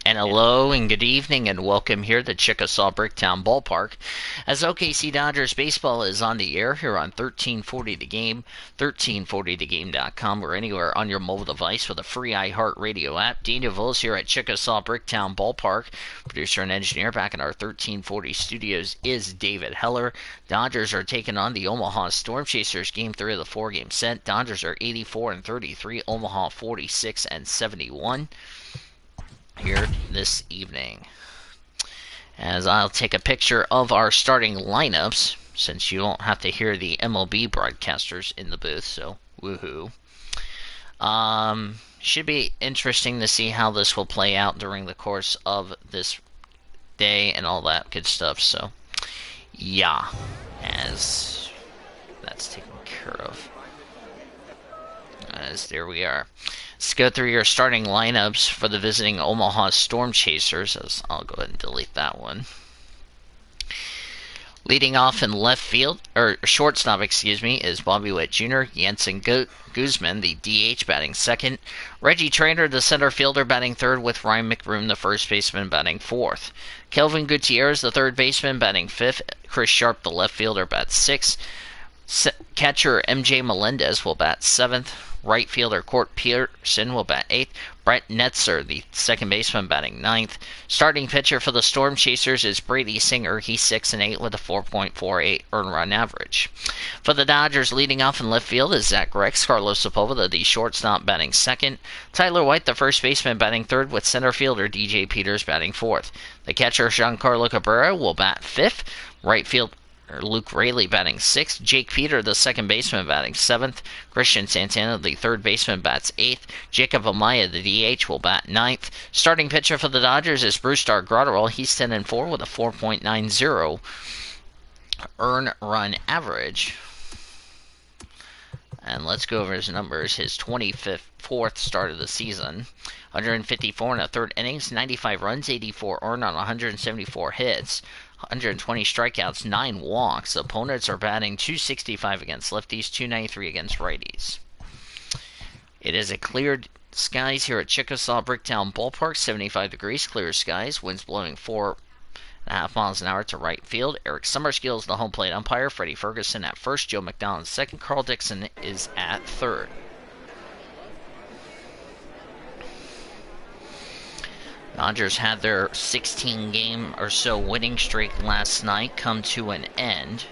And hello and good evening and welcome here to Chickasaw Bricktown Ballpark as OKC Dodgers baseball is on the air here on 1340 The Game, 1340thegame.com, or anywhere on your mobile device with a free iHeartRadio app. Daniel Villas here at Chickasaw Bricktown Ballpark. Producer and engineer back in our 1340 studios is David Heller. Dodgers are taking on the Omaha Storm Chasers game 3 of the 4-game set. Dodgers are 84-33, Omaha 46-71. Here this evening, as I'll take a picture of our starting lineups since you don't have to hear the MLB broadcasters in the booth, so woohoo. Should be interesting to see how this will play out during the course of this day and all that good stuff, so yeah, as that's taken care of. As there we are. Let's go through your starting lineups for the visiting Omaha Storm Chasers. As I'll go ahead and delete that one. Leading off in left field, or shortstop, is Bobby Witt Jr., Jensen Guzman, the DH, batting second. Reggie Traynor, the center fielder, batting third, with Ryan McBroom, the first baseman, batting fourth. Kelvin Gutierrez, the third baseman, batting fifth. Chris Sharp, the left fielder, bats sixth. Catcher MJ Melendez will bat seventh. Right fielder Court Pearson will bat 8th. Brett Netzer, the second baseman, batting 9th. Starting pitcher for the Storm Chasers is Brady Singer. He's 6-8 with a 4.48 earned run average. For the Dodgers, leading off in left field is Zach Rex. Carlos Sepulveda, the shortstop, batting second. Tyler White, the first baseman, batting third, with center fielder DJ Peters batting fourth. The catcher Giancarlo Cabrera will bat fifth. Right field Luke Raley batting sixth. Jake Peter, the second baseman, batting seventh. Christian Santana, the third baseman, bats eighth. Jacob Amaya, the DH, will bat ninth. Starting pitcher for the Dodgers is Brusdar Graterol. He's 10-4 with a 4.90 earn run average. And let's go over his numbers. His 24th start of the season. 154 in the third innings, 95 runs, 84 earned on 174 hits. 120 strikeouts, 9 walks. Opponents are batting .265 against lefties, .293 against righties. It is a cleared skies here at Chickasaw Bricktown Ballpark, 75 degrees, clear skies, winds blowing 4.5 miles an hour to right field. Eric Summerskill is the home plate umpire. Freddie Ferguson at first, Joe McDonald second, Carl Dixon is at third. Dodgers had their 16-game or so winning streak last night come to an end.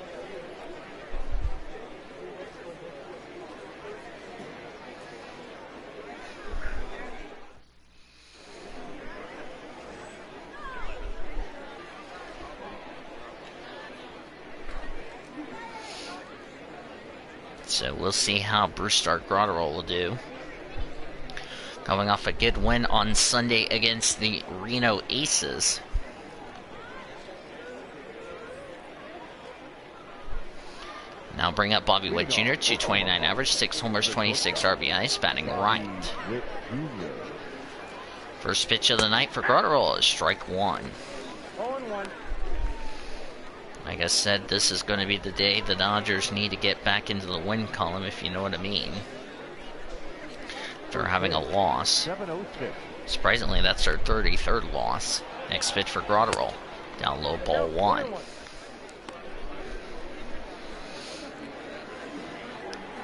So we'll see how Brusdar Graterol will do. Coming off a good win on Sunday against the Reno Aces. Now bring up Bobby Witt Jr., 229 average, 6 homers, 26 RBIs, batting right. First pitch of the night for Graterol is strike one. Like I said, this is going to be the day the Dodgers need to get back into the win column, if you know what I mean. For having a loss. Surprisingly, that's their 33rd loss. Next pitch for Graterol. Down low, ball one.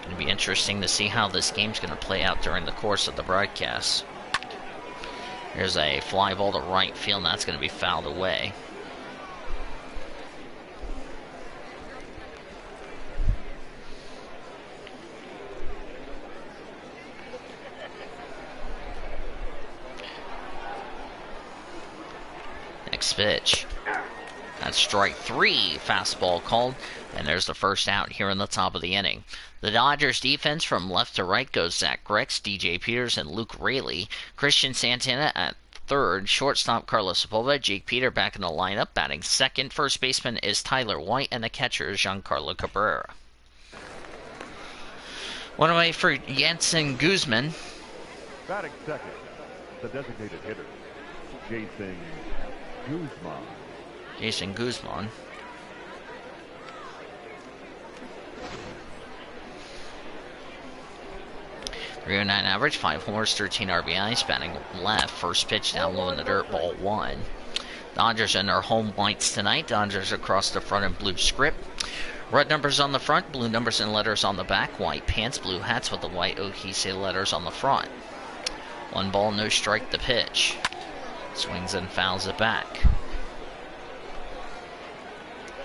Going to be interesting to see how this game's going to play out during the course of the broadcast. There's a fly ball to right field, and that's going to be fouled away. Next pitch. That's strike three. Fastball called. And there's the first out here in the top of the inning. The Dodgers defense from left to right goes Zach Rex, DJ Peters, and Luke Raley. Christian Santana at third. Shortstop Carlos Sepulveda. Jake Peter back in the lineup, batting second. First baseman is Tyler White, and the catcher is Giancarlo Cabrera. One away for Jensen Guzman. Batting second, the designated hitter, Jason Guzman. 309 average, 5 homers, 13 RBIs, batting left. First pitch down low in the dirt, ball 1. Dodgers in their home whites tonight. Dodgers across the front in blue script. Red numbers on the front, blue numbers and letters on the back. White pants, blue hats with the white OKC letters on the front. 1 ball, no strike the pitch. Swings and fouls it back.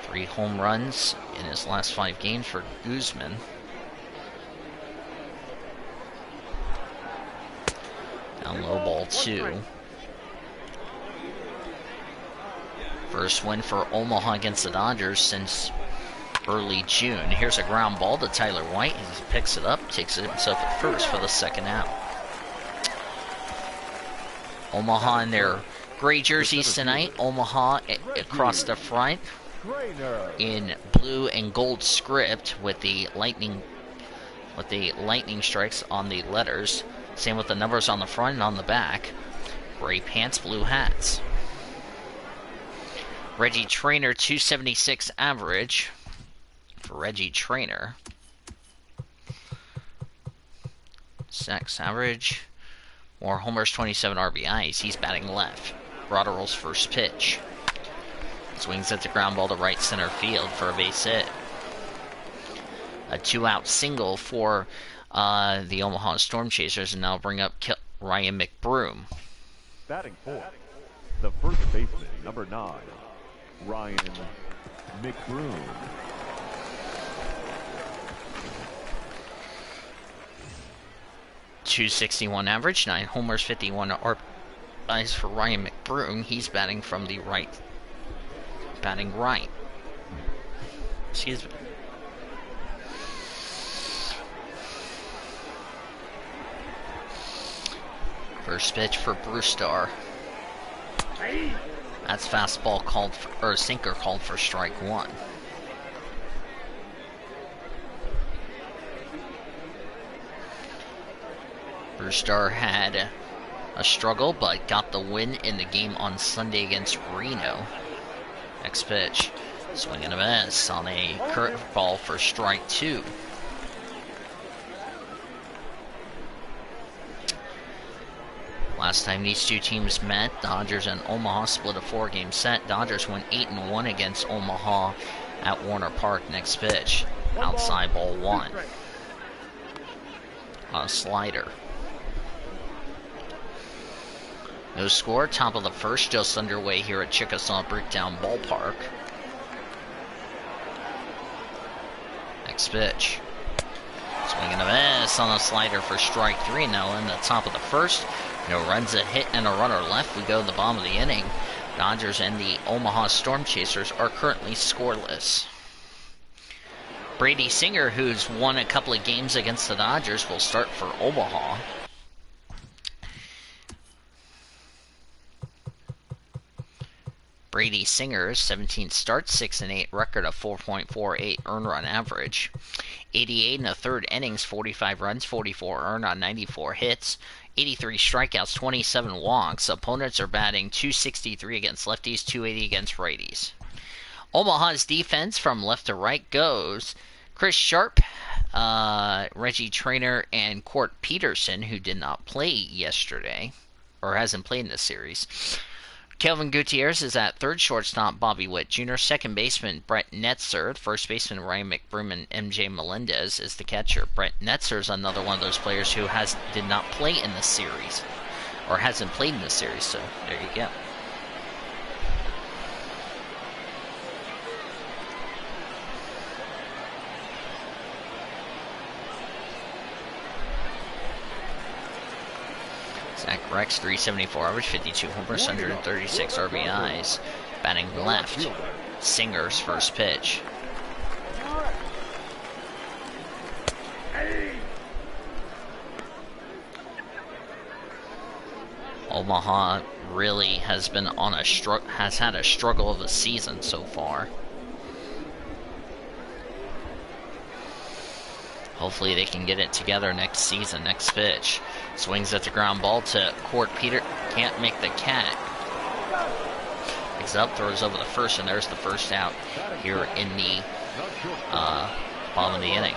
3 home runs in his last 5 games for Guzman. Down low, ball 2. First win for Omaha against the Dodgers since early June. Here's a ground ball to Tyler White. He picks it up, takes it himself at first for the second out. Omaha in their gray jerseys tonight. Omaha across the front in blue and gold script with the lightning strikes on the letters. Same with the numbers on the front and on the back. Gray pants, blue hats. Reggie Trainer, 276 average for Reggie Trainer. Sacks average. More homers, 27 RBIs. He's batting left. Rotterell's first pitch. Swings at the ground ball to right center field for a base hit. A 2-out single for the Omaha Storm Chasers, and now bring up Ryan McBroom. Batting fourth, the first baseman, number 9, Ryan McBroom. .261 average, 9 homers, 51 RBIs for Ryan McBroom. He's batting from the right. Batting right. Excuse me. First pitch for Brewstar. That's fastball called for, or sinker called for strike 1. Brewstar had a struggle, but got the win in the game on Sunday against Reno. Next pitch, swing and a miss on a curveball for strike 2. Last time these two teams met, Dodgers and Omaha split a 4-game set. Dodgers went 8-1 against Omaha at Warner Park. Next pitch, outside ball 1. A slider. No score, top of the first, just underway here at Chickasaw Bricktown Ballpark. Next pitch. Swing and a miss on a slider for strike 3. Now in the top of the first. No runs, a hit, and a runner left. We go to the bottom of the inning. Dodgers and the Omaha Storm Chasers are currently scoreless. Brady Singer, who's won a couple of games against the Dodgers, will start for Omaha. Brady Singer, 17 starts, 6-8 record of 4.48 earned run average. 88 in the third innings, 45 runs, 44 earned on 94 hits. 83 strikeouts, 27 walks. Opponents are batting .263 against lefties, .280 against righties. Omaha's defense from left to right goes Chris Sharp, Reggie Trainer, and Court Peterson, who did not play yesterday, or hasn't played in this series. Kelvin Gutierrez is at third, shortstop Bobby Witt Jr., second baseman Brett Netzer, first baseman Ryan McBroom, and MJ Melendez is the catcher. Brett Netzer is another one of those players who did not play in the series, or hasn't played in the series, so there you go. Zach Rex, 374 average, 52 homers, 136 RBIs. Batting left. Singer's first pitch. Omaha really has been on has had a struggle of the season so far. Hopefully they can get it together next season. Next pitch. Swings at the ground ball to Court Peter. Can't make the cat. Picks up, throws over the first, and there's the first out here in the bottom of the inning.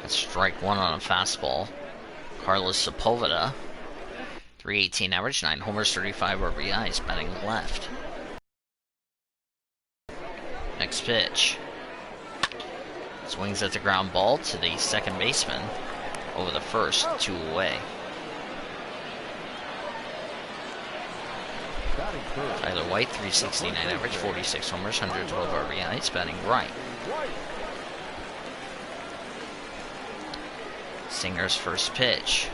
That's strike one on a fastball. Carlos Sepulveda, 318 average, 9 homers, 35 RBIs, batting left. Next pitch. Swings at the ground ball to the second baseman. Over the first, 2 away. Tyler White, 369 average, 46 homers, 112 RBIs, batting right. Singer's first pitch.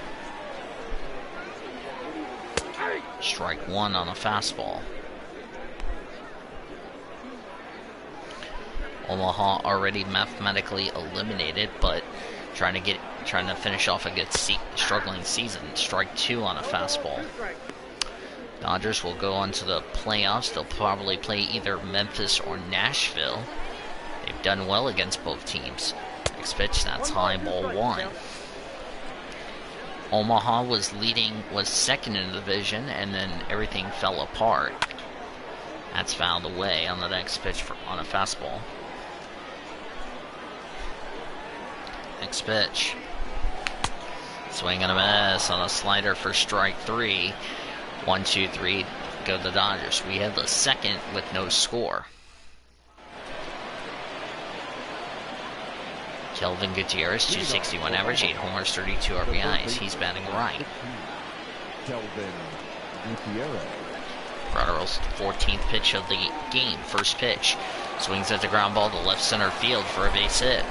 Strike one on a fastball. Omaha already mathematically eliminated, but trying to finish off a good struggling season. Strike two on a fastball. Dodgers will go on to the playoffs. They'll probably play either Memphis or Nashville. They've done well against both teams. Next pitch, that's high, ball one. Omaha was second in the division, and then everything fell apart. That's fouled away on the next pitch on a fastball. Next pitch. Swing and a miss on a slider for strike three. 1, 2, 3, go the Dodgers. We have the second with no score. Kelvin Gutierrez, 261 average, 8 homers, 32 RBIs. He's batting right. Kelvin Gutierrez. Grotterell's 14th pitch of the game. First pitch. Swings at the ground ball to left center field for a base hit.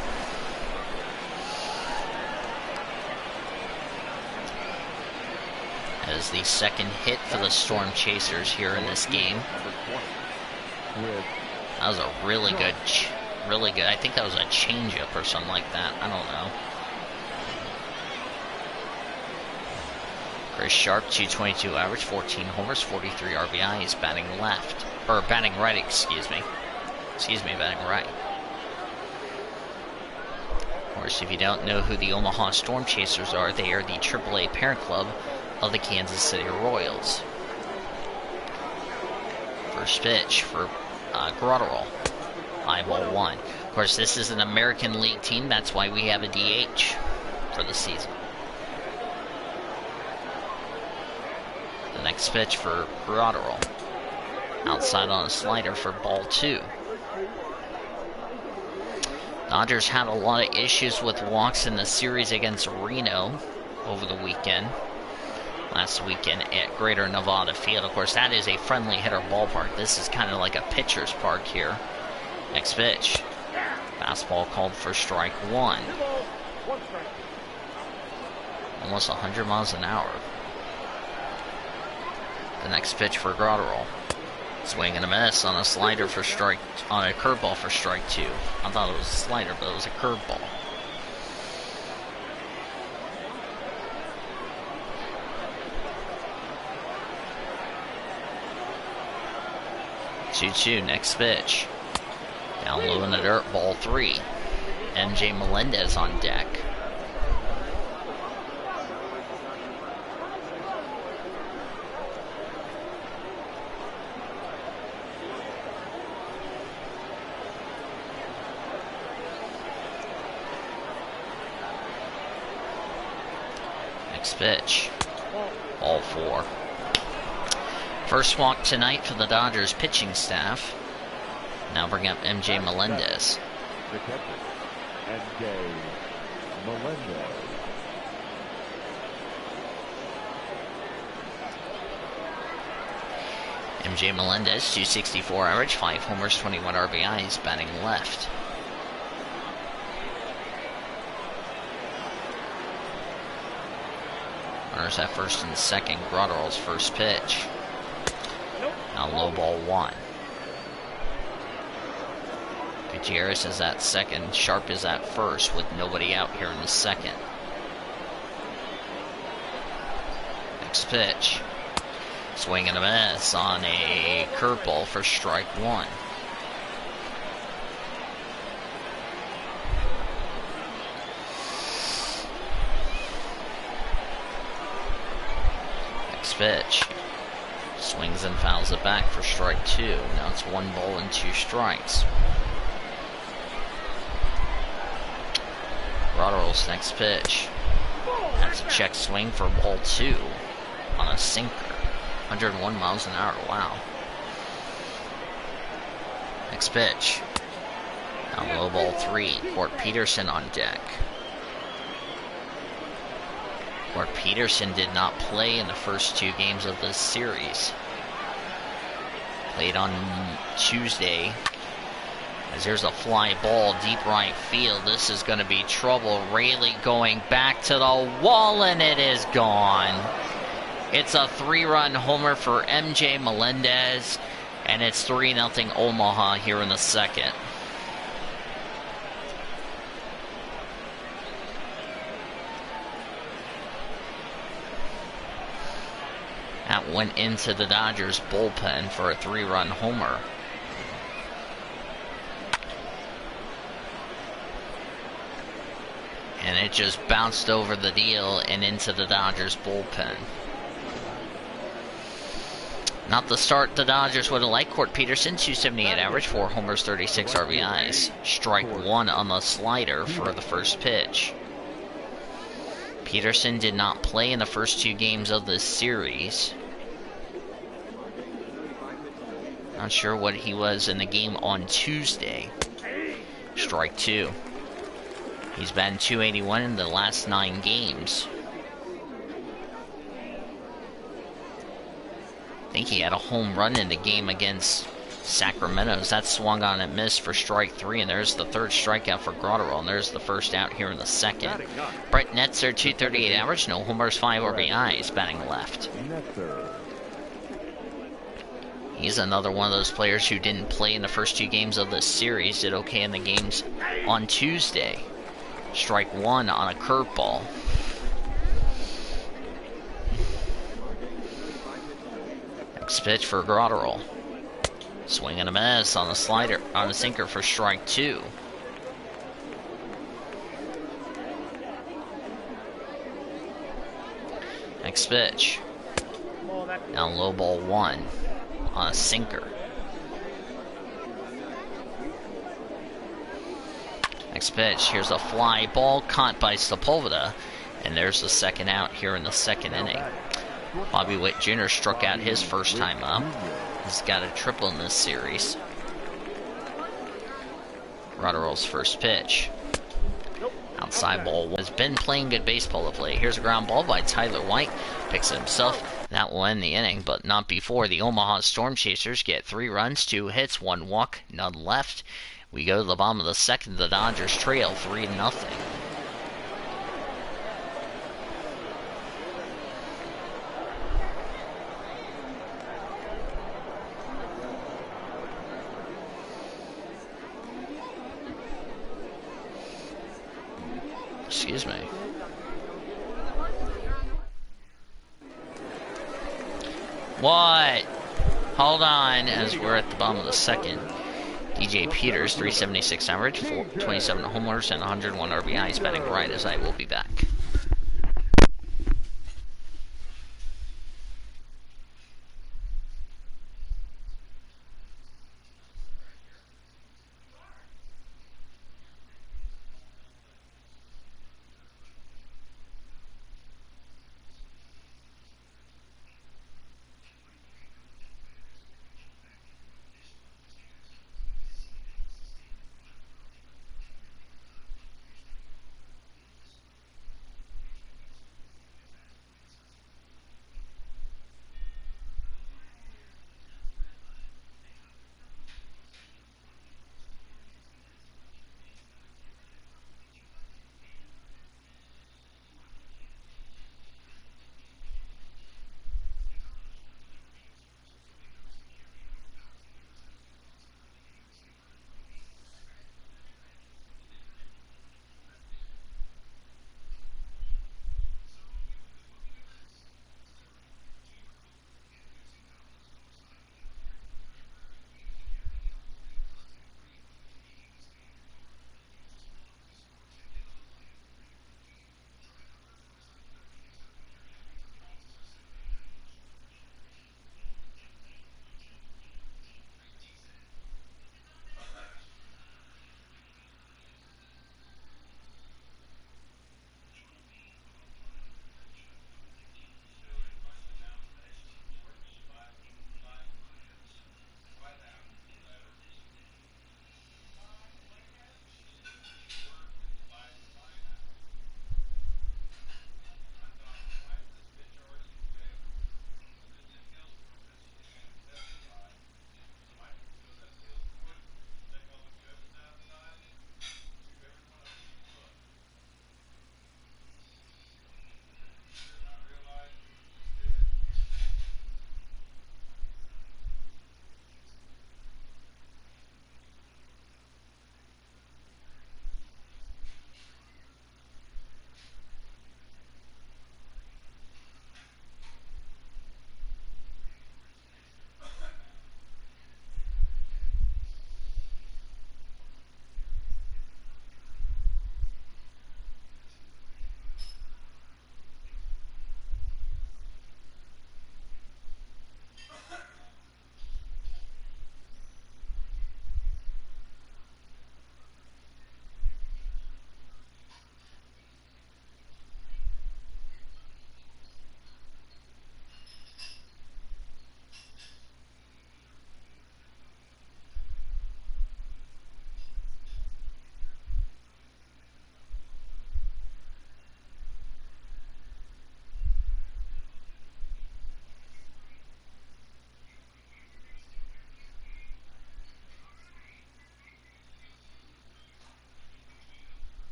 As the second hit for the Storm Chasers here in this game. That was a really good. I think that was a changeup or something like that. I don't know. Chris Sharp, 222 average, 14 homers, 43 RBIs, batting left. Or batting right, excuse me. Batting right. Of course, if you don't know who the Omaha Storm Chasers are, they are the AAA parent club of the Kansas City Royals. First pitch for Grotterell. High ball one. Of course, this is an American League team. That's why we have a DH for the season. The next pitch for Grotterell. Outside on a slider for ball two. Dodgers had a lot of issues with walks in the series against Reno over the weekend. Last weekend at Greater Nevada Field. Of course, that is a friendly hitter ballpark. This is kind of like a pitcher's park here. Next pitch. Fastball called for strike one. Almost 100 miles an hour. The next pitch for Grotterell. Swing and a miss on a slider for strike, on a curveball for strike two. I thought it was a slider, but it was a curveball. Two, next pitch. Down low in the dirt, ball three. MJ Melendez on deck. Next pitch. Ball four. First walk tonight for the Dodgers pitching staff. Now bring up MJ Melendez. The catcher, MJ Melendez. MJ Melendez, 264 average, 5 homers, 21 RBIs, batting left. Runners at first and second. Grotterell's first pitch. Now low ball one. Gutierrez is at second. Sharp is at first with nobody out here in the second. Next pitch. Swing and a miss on a curveball for strike one. Next pitch. Swings and fouls it back for strike two. Now it's 1 ball and 2 strikes. Rotterell's next pitch. That's a check swing for ball 2 on a sinker. 101 miles an hour. Wow. Next pitch. Now low ball 3. Court Peterson on deck. Court Peterson did not play in the first 2 games of this series. Played on Tuesday. As there's a fly ball deep right field. This is going to be trouble. Rayleigh going back to the wall, and it is gone. It's a 3-run homer for MJ Melendez, and it's 3-0 Omaha here in the second. That went into the Dodgers bullpen for a 3-run homer. And it just bounced over the deal and into the Dodgers bullpen. Not the start the Dodgers would have liked. Court Peterson, 278 average, 4 homers, 36 RBIs. Strike 1 on the slider for the first pitch. Peterson did not play in the first 2 games of this series. Not sure what he was in the game on Tuesday. Strike 2. He's been .281 in the last 9 games. I think he had a home run in the game against Sacramento's. That swung on and missed for strike 3, and there's the 3rd strikeout for Grotterell, and there's the first out here in the second. Brett Netzer, 238 average, no homers, 5 RBIs, batting left. He's another one of those players who didn't play in the first 2 games of this series, did okay in the games on Tuesday. Strike 1 on a curveball. Next pitch for Grotterell. Swing and a miss on a slider, on a sinker for strike 2. Next pitch. Down low ball 1 on a sinker. Next pitch, here's a fly ball caught by Sepulveda, and there's the second out here in the second inning. Bobby Witt Jr. struck out his first time up. He's got a triple in this series. Rotterell's first pitch. Outside ball has been playing good baseball of late. Here's a ground ball by Tyler White. Picks it himself. That will end the inning, but not before the Omaha Storm Chasers get 3 runs, 2 hits, 1 walk, none left. We go to the bottom of the second. The Dodgers trail 3-0. Excuse me. What? Hold on, as we're at the bottom of the second. DJ Peters, 376 average, 27 homers, and 101 RBIs, batting right as I will be back.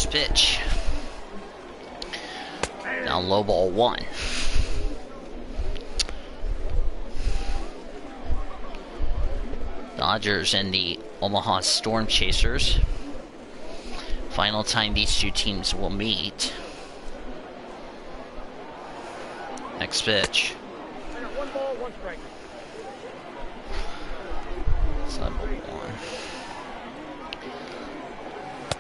First pitch. Now low ball 1. Dodgers and the Omaha Storm Chasers. Final time these two teams will meet. Next pitch. 1 ball, 1 strike. Side ball 1.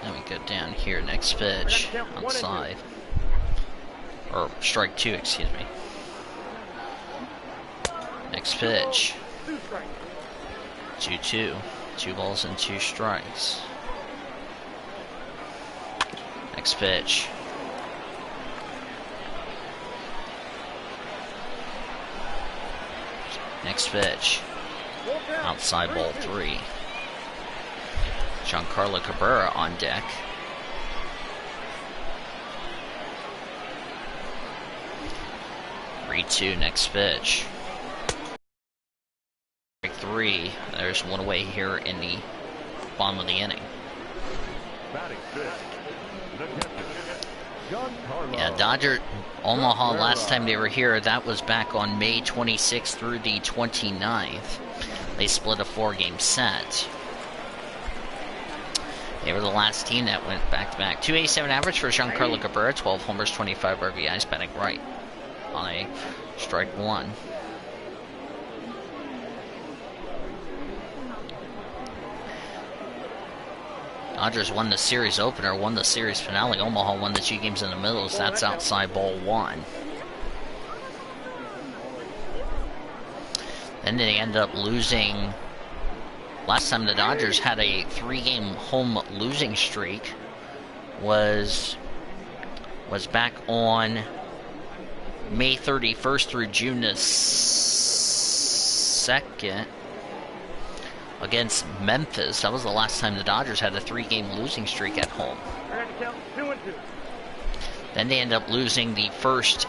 Then we go down here. Next pitch. Outside. Or strike 2, excuse me. Next pitch. 2 strikes. 2-2. 2 balls and 2 strikes. Next pitch. Next pitch. Outside ball 3. Giancarlo Cabrera on deck. Three, 2, next pitch. Strike 3. There's one away here in the bottom of the inning. Yeah, Dodger, Omaha, last time they were here, that was back on May 26th through the 29th. They split a 4-game set. They were the last team that went back-to-back. 287 average for Giancarlo Cabrera, 12 homers, 25 RBIs, batting right on a strike 1. Dodgers won the series opener, won the series finale. Omaha won the 2 games in the middle, so that's outside ball 1. Then they end up losing. Last time the Dodgers had a 3-game home losing streak was back on May 31st through June the 2nd. Against Memphis. That was the last time the Dodgers had a 3-game losing streak at home. Then they end up losing the first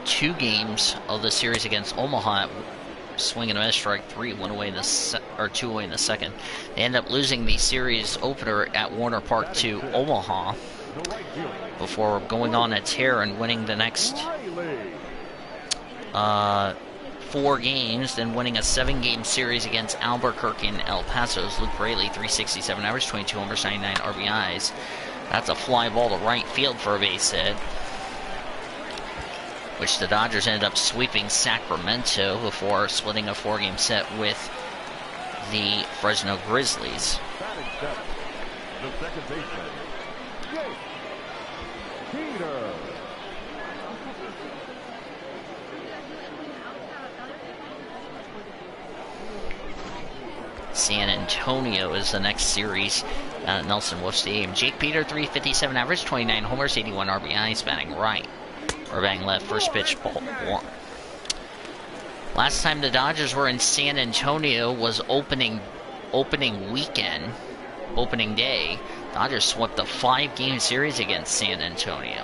2 games of the series against Omaha. Swing and a miss, strike 3, 2 away in the second. They end up losing the series opener at Warner Park to Omaha before going on a tear and winning the next 4 games, then winning a 7-game series against Albuquerque and El Paso's Luke Raley, 367 average, 22 homers, 99 RBIs. That's a fly ball to right field for a base hit, which the Dodgers ended up sweeping Sacramento before splitting a 4-game set with the Fresno Grizzlies. The second baseman, Peter. San Antonio is the next series at Nelson Wolff Stadium. Jake Peter, 357 average, 29 homers, 81 RBIs, batting right. Or batting left, first pitch, ball 1. Last time the Dodgers were in San Antonio was opening weekend, opening day. Dodgers swept a 5-game series against San Antonio.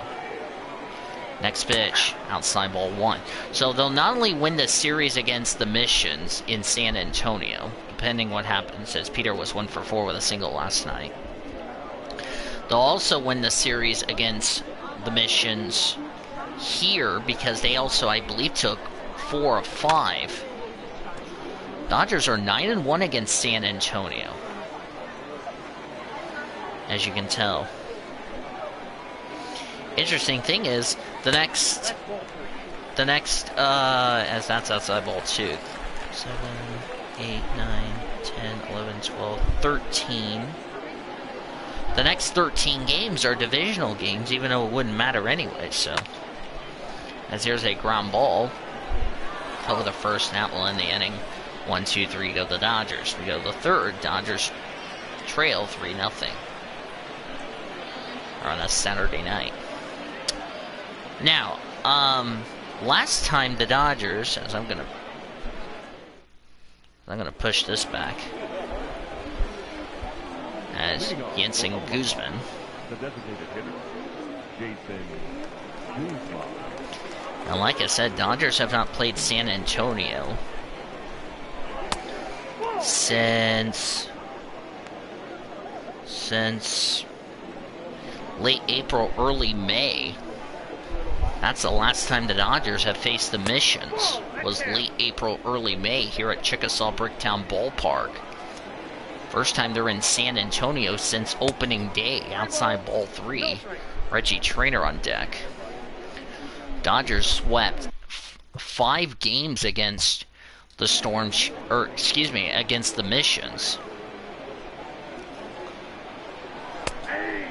Next pitch, outside ball 1. So they'll not only win the series against the Missions in San Antonio, depending what happens, as Peter was 1 for 4 with a single last night. They'll also win the series against the Missions here because they also, I believe, took 4 of 5. Dodgers are 9-1 against San Antonio, as you can tell. Interesting thing is, the next, as that's outside ball 2. 7, 8, 9, 10, 11, 12, 13. The next 13 games are divisional games, even though it wouldn't matter anyway, so. As here's a ground ball. Over the first, and that will end the inning. 1, 2, 3 go the Dodgers. We go to the third. Dodgers trail 3-0. Or on a Saturday night. Now, last time the Dodgers, as I'm gonna push this back, as Jensen Guzman. The designated hitter, Jason Guzman. And like I said, Dodgers have not played San Antonio since since late April, early May. That's the last time the Dodgers have faced the Missions, was late April, early May here at Chickasaw Bricktown Ballpark. First time they're in San Antonio since opening day, outside Ball 3. Reggie Trainer on deck. Dodgers swept 5 games against the against the Missions.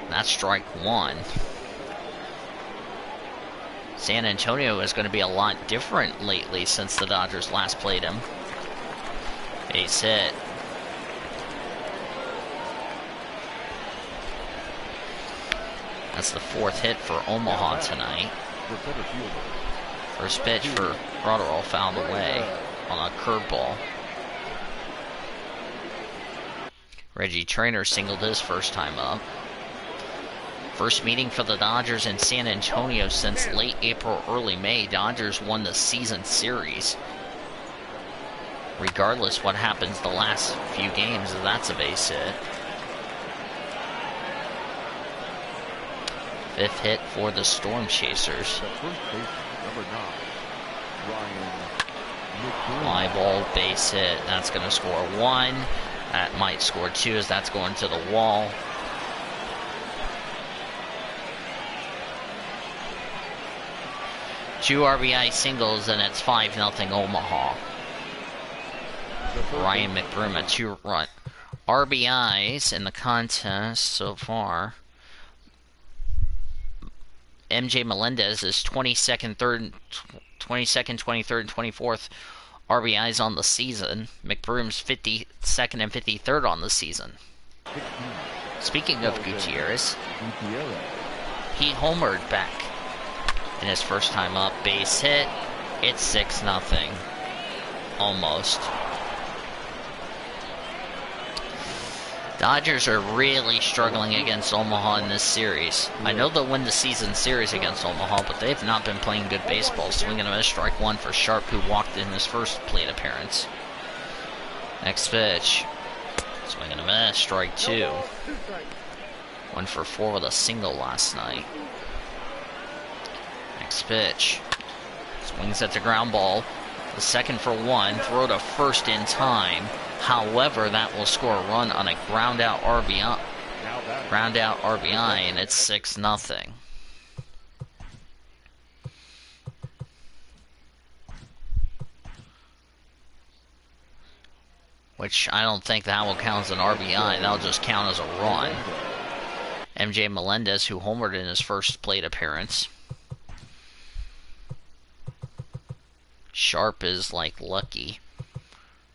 That's strike 1. San Antonio is going to be a lot different lately since the Dodgers last played him. Base hit. That's the 4th hit for Omaha tonight. First pitch for Rotterall fouled away on a curveball. Reggie Trainer singled his first time up. First meeting for the Dodgers in San Antonio since late April, early May. Dodgers won the season series. Regardless what happens the last few games, that's a base hit. 5th hit for the Storm Chasers. Fly ball, base hit. That's going to score 1. That might score 2 as that's going to the wall. Two RBI singles, and it's 5-0 Omaha. Ryan McBroom, a 2-run. RBIs in the contest so far. MJ Melendez is 22nd, 23rd, and 24th RBIs on the season. McBroom's 52nd and 53rd on the season. Speaking of Gutierrez, he homered back in his first time up. Base hit. It's 6-0. Almost. Dodgers are really struggling against Omaha in this series. I know they'll win the season series against Omaha, but they've not been playing good baseball. Swing and a miss, strike 1 for Sharp, who walked in his first plate appearance. Next pitch. Swing and a miss, strike 2. 1 for 4 with a single last night. Next pitch. Swings at the ground ball. The 2nd for 1. Throw to first in time. However, that will score a run on a ground out RBI. And it's 6-0. Which I don't think that will count as an RBI. That'll just count as a run. MJ Melendez, who homered in his first plate appearance. Sharp is like lucky.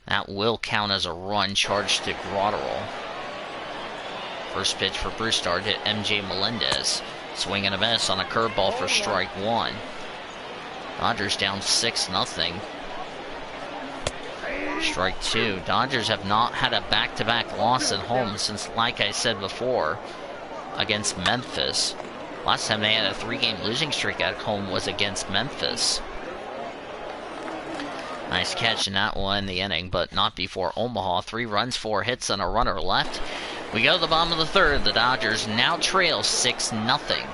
That will count as a run charged to Grotterall. First pitch for Broussard hit MJ Melendez. Swing and a miss on a curveball for strike 1. Dodgers down 6-0. Strike 2. Dodgers have not had a back-to-back loss at home since, like I said before, against Memphis. Last time they had a 3-game losing streak at home was against Memphis. Nice catch in that one in the inning, but not before Omaha. 3 runs, 4 hits, and a runner left. We go to the bottom of the 3rd. The Dodgers now trail 6-0.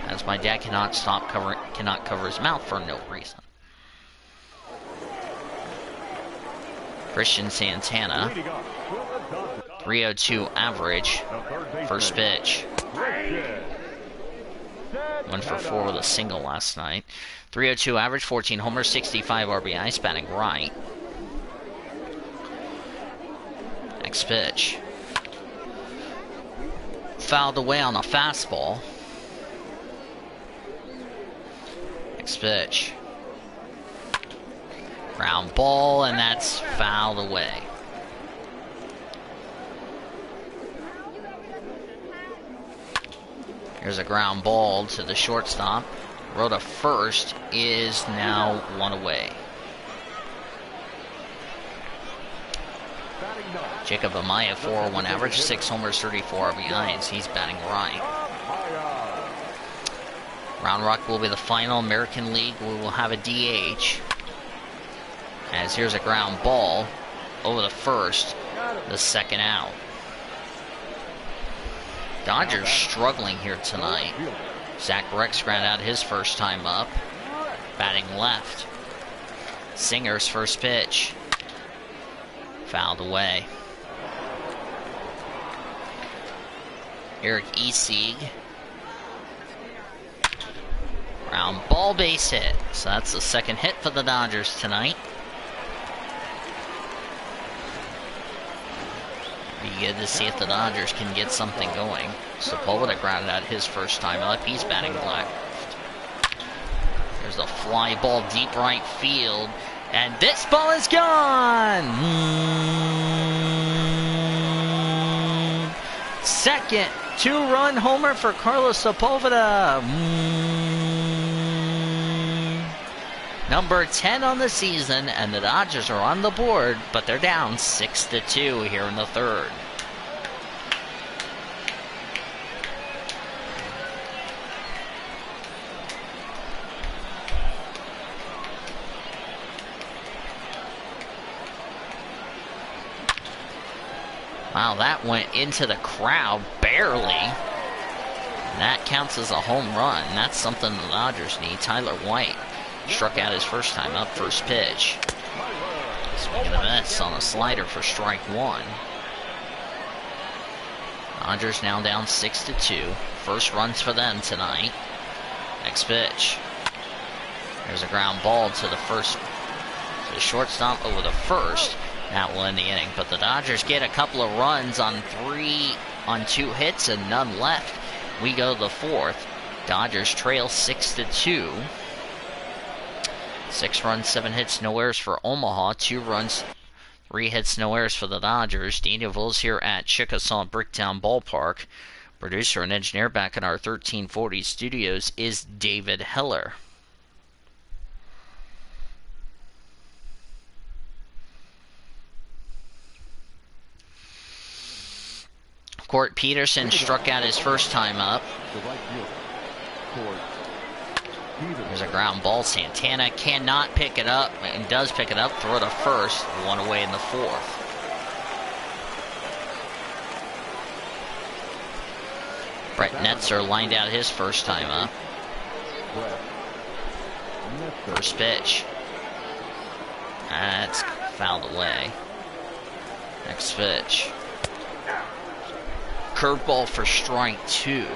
As my dad cannot cover his mouth for no reason. Christian Santana, 302 average. First pitch. 1 for 4 with a single last night. 302 average, 14 homers, 65 RBIs, batting right. Next pitch. Fouled away on a fastball. Next pitch. Ground ball, and that's fouled away. Here's a ground ball to the shortstop. Rota first is now 1 away. Jacob Amaya, 401 average, 6 homers, 34 RBIs. He's batting right. Round Rock will be the final. American League, we will have a DH. As here's a ground ball over the first, the 2nd out. Dodgers struggling here tonight. Zach Rex grounded out his first time up. Batting left. Singer's first pitch. Fouled away. Eric Esig. Ground ball, base hit. So that's the second hit for the Dodgers tonight. Be good to see if the Dodgers can get something going. Sepulveda grounded out his first time up. He's batting left. There's a fly ball deep right field. And this ball is gone! Second two-run homer for Carlos Sepulveda. Number 10 on the season, and the Dodgers are on the board, but they're down 6-2 here in the third. Wow, that went into the crowd, barely. And that counts as a home run. That's something the Dodgers need. Tyler White struck out his first time up, first pitch. Swing and a miss on a slider for strike one. Dodgers now down 6-2. First runs for them tonight. Next pitch. There's a ground ball to the first, to the shortstop over the first. That will end the inning. But the Dodgers get a couple of runs on two hits and none left. We go to the fourth. Dodgers trail 6-2. 6 runs, 7 hits, no errors for Omaha. 2 runs, 3 hits, no errors for the Dodgers. Daniel Vils here at Chickasaw Bricktown Ballpark. Producer and engineer back in our 1340 studios is David Heller. Court Peterson struck out his first time up. There's a ground ball. Santana cannot pick it up, and does pick it up. Throw to first. One away in the fourth. Brett Netzer lined out his first time up. First pitch. That's fouled away. Next pitch. Curveball for strike two.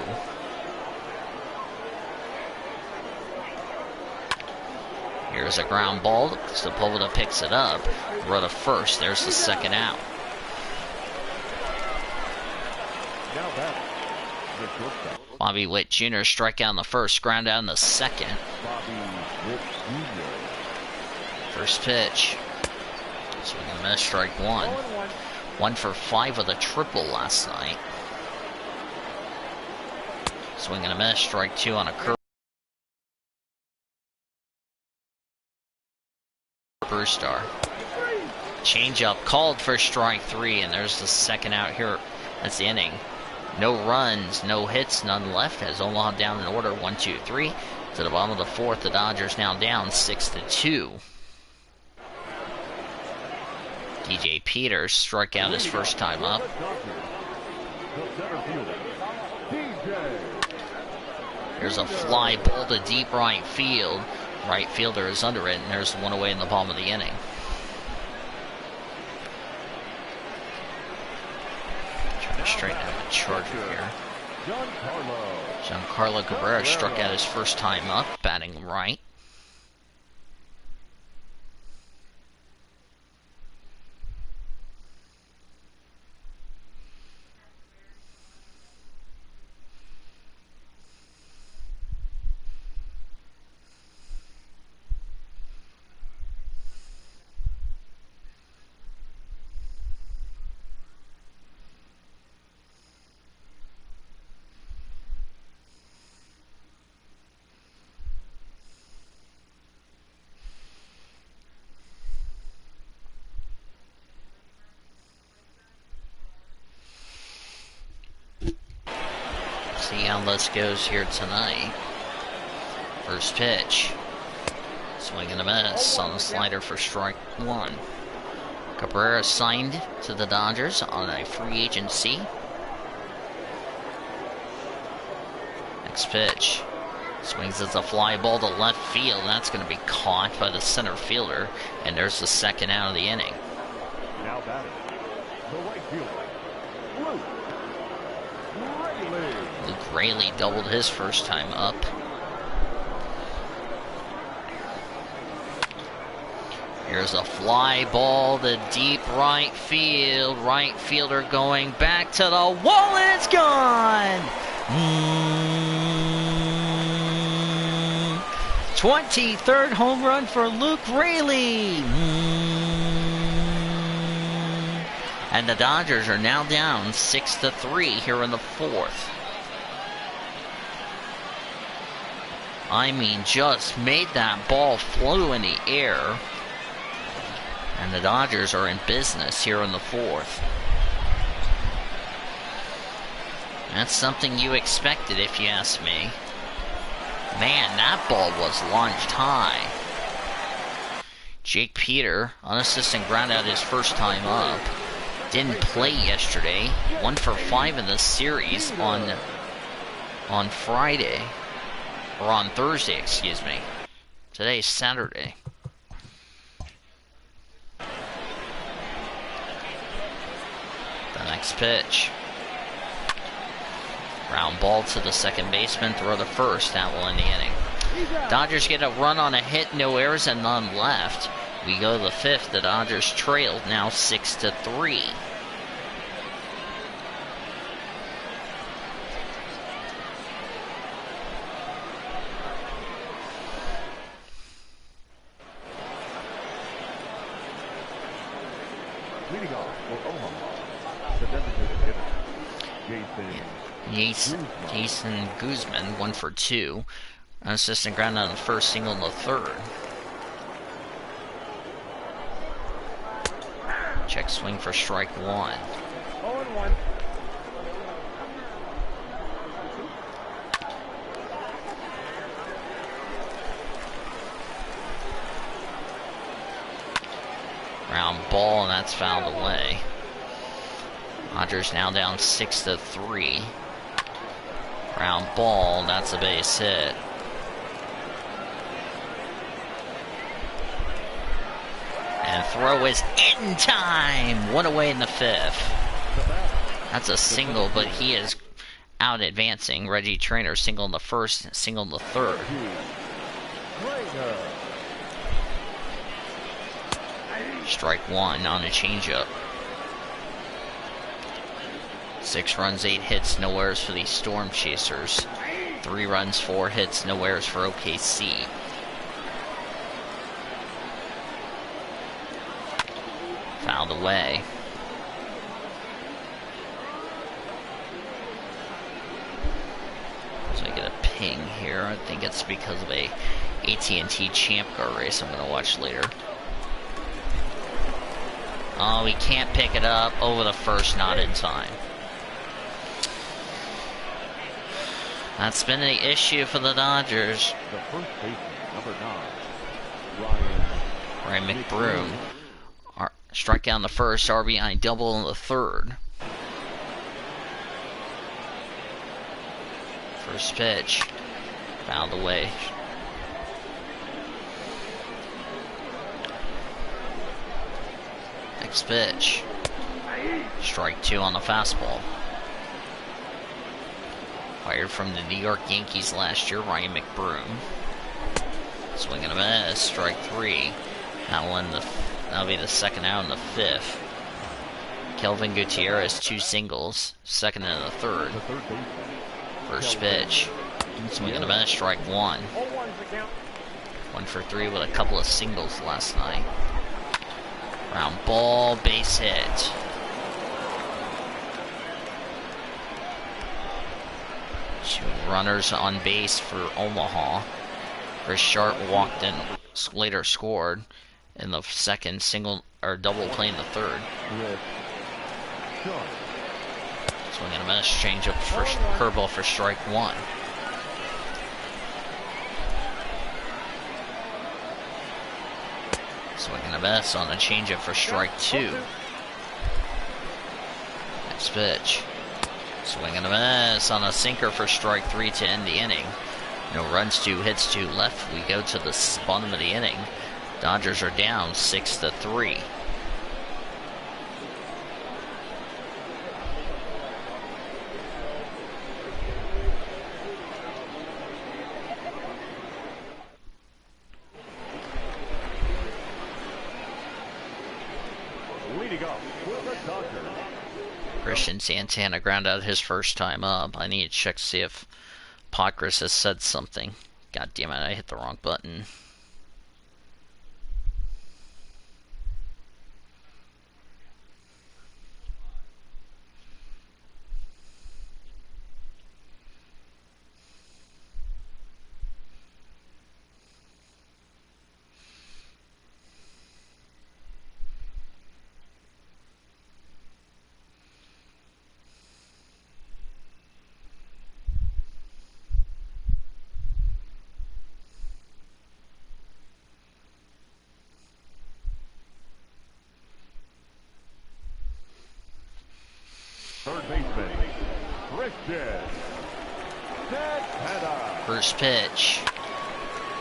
Here's a ground ball. Sepulveda picks it up. Run to first. There's the second out. Bobby Witt Jr. strike out in the first. Ground out in the second. First pitch. Swing and miss, strike one. 1 for 5 with a triple last night. Swing and a miss, strike two on a curve. Star. Changeup called for strike three, and there's the second out here. That's the inning. No runs, no hits, none left. As Omaha down in order, 1, 2, 3. To the bottom of the fourth, the Dodgers now down 6-2. DJ Peters struck out his first time up. There's a fly ball to deep right field. Right fielder is under it, and there's one away in the bottom of the inning. Trying to straighten out the Charger here. Giancarlo Cabrera struck out his first time up, batting right. See how this goes here tonight. First pitch. Swing and a miss on the slider for strike one. Cabrera signed to the Dodgers on a free agency. Next pitch. Swings as a fly ball to left field. That's going to be caught by the center fielder. And there's the second out of the inning. Now batting, the right fielder, Luke Raley. Luke Raley doubled his first time up. Here's a fly ball to deep right field. Right fielder going back to the wall, and it's gone! 23rd home run for Luke Raley! And the Dodgers are now down 6-3 here in the fourth. I mean, just made that ball flew in the air. And the Dodgers are in business here in the fourth. That's something you expected, if you ask me. Man, that ball was launched high. Jake Peter, unassisted ground out his first time up. Didn't play yesterday. 1 for 5 in the series on Friday. Or on Thursday, excuse me. Today's Saturday. The next pitch. Ground ball to the second baseman, throw to first, that will end the inning. Dodgers get a run on a hit, no errors and none left. We go to the fifth, the Dodgers trailed now 6-3. Leading off for Omaha, the designated hitter, Jason Guzman, 1 for 2. Unassisted ground out in the first, single in the third. Check swing for strike 1. 0-1. Ground ball, and that's fouled away. Dodgers now down 6-3. Ground ball, that's a base hit. And throw is in time! 1 away in the fifth. That's a single, but he is out advancing. Reggie Trainer single in the first, single in the third. Strike 1 on a changeup. 6 runs, 8 hits, no errors for the Storm Chasers. 3 runs, 4 hits, no errors for OKC. Fouled away. So I get a ping here. I think it's because of a AT&T Champ Car race I'm going to watch later. Oh, he can't pick it up over the first, not in time. That's been the issue for the Dodgers. The first baseman, number 9, Ryan McBroom. Strike out in the first, RBI double in the third. First pitch. Fouled away. Next pitch. Strike 2 on the fastball. Fired from the New York Yankees last year, Ryan McBroom. Swing and a miss, strike 3. That'll be the second out in the fifth. Kelvin Gutierrez, 2 singles, second and the third. First pitch. Swing and a miss, strike 1. 1 for 3 with a couple of singles last night. Ground ball, base hit. Two runners on base for Omaha. Chris Sharp walked in, later scored in the second, single or double play in the third. Swing and a miss, change up for curveball for strike 1. Swing and a miss on a changeup for strike 2. Next pitch. Swing and a miss on a sinker for strike 3 to end the inning. No runs, 2 hits, 2 left. We go to the bottom of the inning. Dodgers are down 6-3. Leading off with the Dodgers. Christian Santana ground out his first time up. I need to check to see if Podgers has said something. God damn it, I hit the wrong button. Third baseman, Christian Santana. First pitch.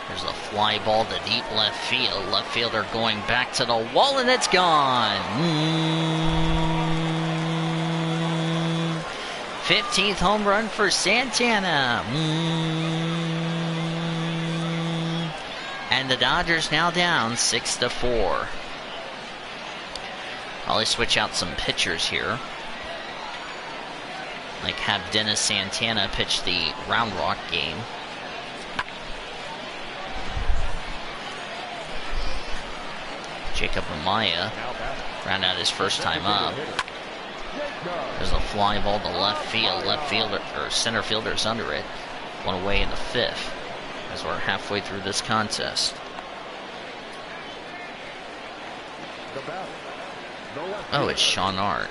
There's a fly ball to deep left field. Left fielder going back to the wall, and it's gone. 15th home run for Santana. And the Dodgers now down 6-4. Probably switch out some pitchers here. Like have Dennis Santana pitch the Round Rock game. Jacob Amaya round out his first time up. There's a fly ball to left field. Left fielder or center fielder's under it. One away in the 5th. As we're halfway through this contest. Oh, it's Sean Art.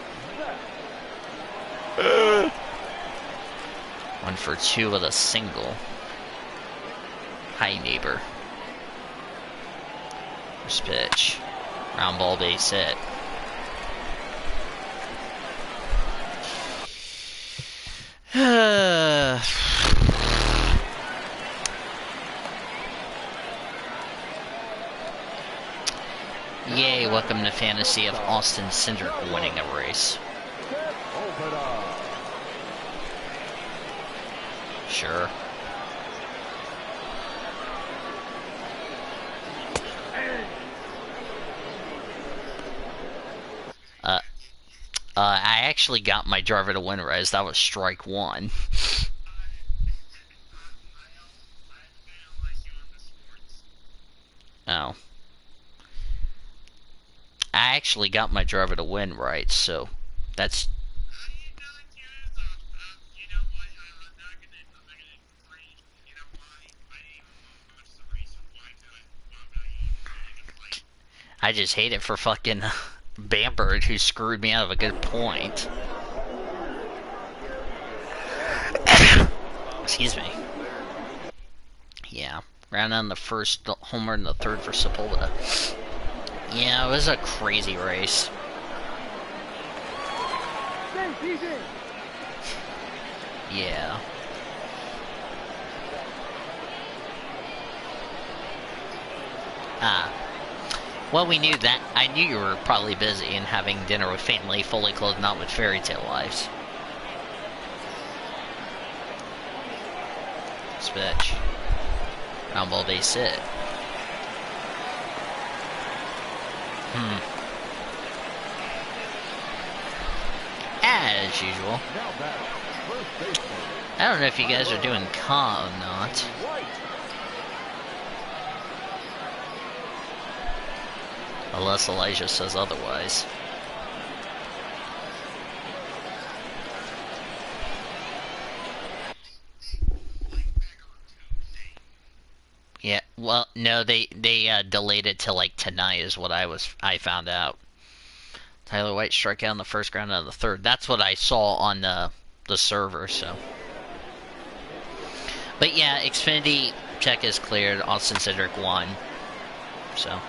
1 for 2 with a single. Hi, neighbor. First pitch. Round ball, base hit. Yay, welcome to fantasy of Austin Cindric winning a race. Sure. I actually got my driver to win race. That was strike 1. Oh. I actually got my driver to win right, so that's... I just hate it for fucking Bamford, who screwed me out of a good point. Excuse me. Yeah, round on the first, homer in the 3rd for Sepulveda. Yeah, it was a crazy race. Yeah. Well, we knew that. I knew you were probably busy and having dinner with family, fully clothed, not with fairy tale lives. Pitch. Round ball, base hit. As usual. I don't know if you guys are doing calm or not. Unless Elijah says otherwise. Yeah, well, no, they delayed it till like tonight is what I found out. Tyler White struck out in the first, ground out of the 3rd. That's what I saw on the server, so. But yeah, Xfinity check is cleared. Austin Cindric won. So.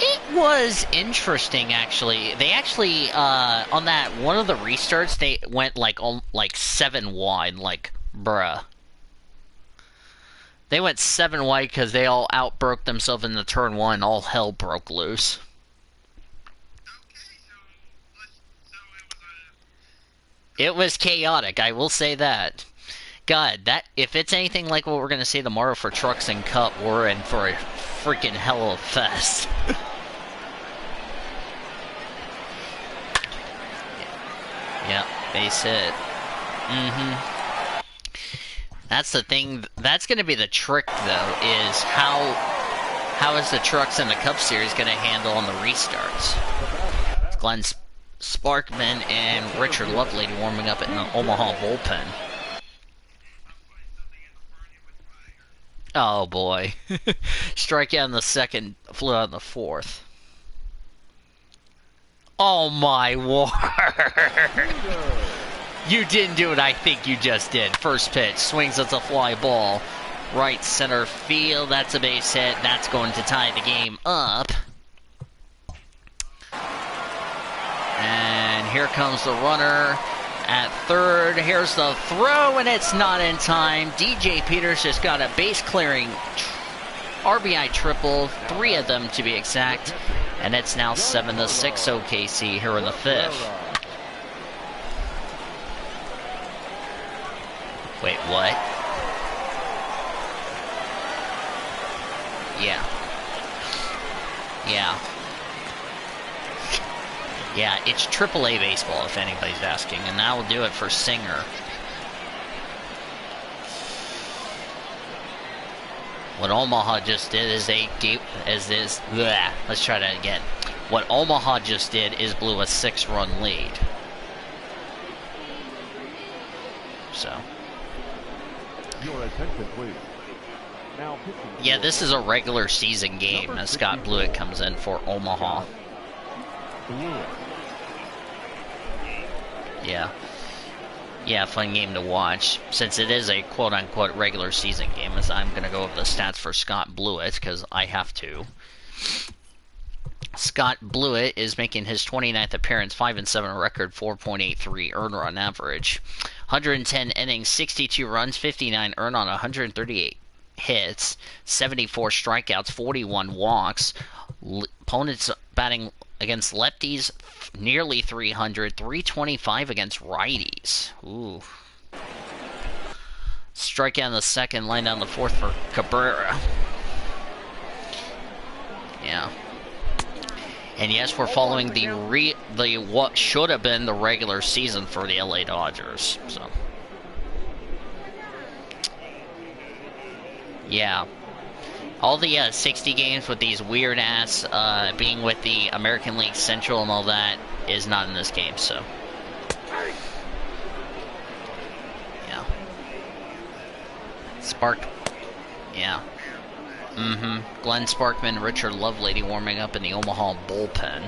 It was interesting, actually. They actually, on that one of the restarts, they went like 7 wide, like, bruh. They went 7 wide because they all outbroke themselves in the turn 1, all hell broke loose. It was chaotic, I will say that. God, that if it's anything like what we're gonna see tomorrow for Trucks and Cup, we're in for a freaking hell of a fest. Yep, base hit. That's the thing. That's going to be the trick, though, is how is the Trucks and the Cup Series going to handle on the restarts? It's Glenn Sparkman and Richard Lovelady warming up in the Omaha bullpen. Oh, boy. Strikeout in the second, flew out in the fourth. Oh, my word. You didn't do what I think you just did. First pitch, swings at the fly ball. Right center field, that's a base hit. That's going to tie the game up. And here comes the runner at third. Here's the throw, and it's not in time. DJ Peters just got a base-clearing RBI triple, 3 of them to be exact. And it's now 7-6 OKC here in the 5th. Wait, what? Yeah. Yeah. Yeah, it's AAA baseball, if anybody's asking, and that will do it for Singer. What Omaha just did is let's try that again. What Omaha just did is blew a 6-run lead. So. Your attention, please. Now yeah, this is a regular season game as Scott Blewett comes in for Omaha. Yeah. Yeah, fun game to watch. Since it is a quote-unquote regular season game, as I'm going to go over the stats for Scott Blewett, because I have to. Scott Blewett is making his 29th appearance, 5-7 record, 4.83 earned run average. 110 innings, 62 runs, 59 earned on 138 hits, 74 strikeouts, 41 walks. Opponents batting against lefties, nearly 300, 325 against righties. Ooh. Strikeout in the second, line down the fourth for Cabrera. Yeah. And yes, we're following the what should have been the regular season for the LA Dodgers. So. Yeah. All the 60 games with these weird-ass being with the American League Central and all that is not in this game, so. Yeah. Yeah. Glenn Sparkman, Richard Lovelady warming up in the Omaha bullpen.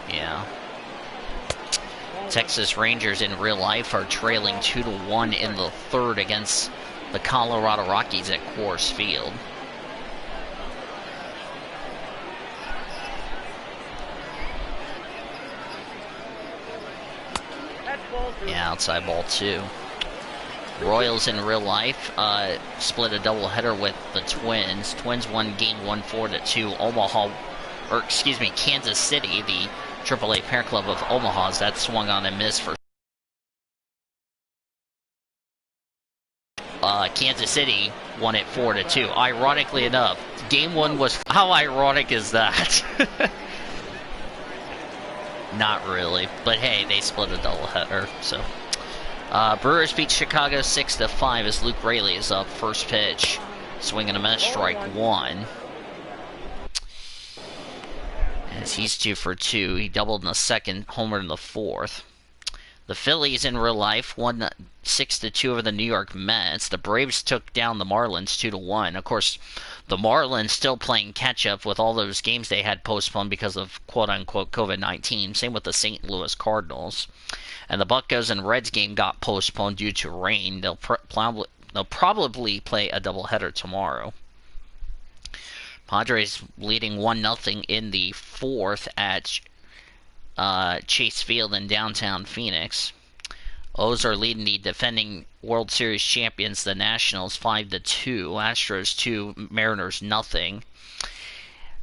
Yeah. Texas Rangers in real life are trailing 2-1 in the third against the Colorado Rockies at Coors Field. Yeah, outside ball 2. Royals in real life split a doubleheader with the Twins. Twins won game 1 4-2. Kansas City, the AAA parent club of Omaha's, that swung on and missed for Kansas City won it 4-2. Ironically enough, game 1 was... How ironic is that? Not really, but hey, they split a doubleheader, so... Brewers beat Chicago 6-5 as Luke Raley is up. First pitch, swing and a miss, strike 1. As he's 2 for 2, he doubled in the second, homered in the fourth. The Phillies in real life won 6-2 over the New York Mets. The Braves took down the Marlins 2-1. Of course, the Marlins still playing catch-up with all those games they had postponed because of quote-unquote COVID-19. Same with the St. Louis Cardinals. And the Buccos and Reds game got postponed due to rain. They'll They'll probably play a doubleheader tomorrow. Padres leading 1-0 in the fourth at Chase Field in downtown Phoenix. O's are leading the defending World Series champions, the Nationals, 5-2. Astros 2, Mariners nothing.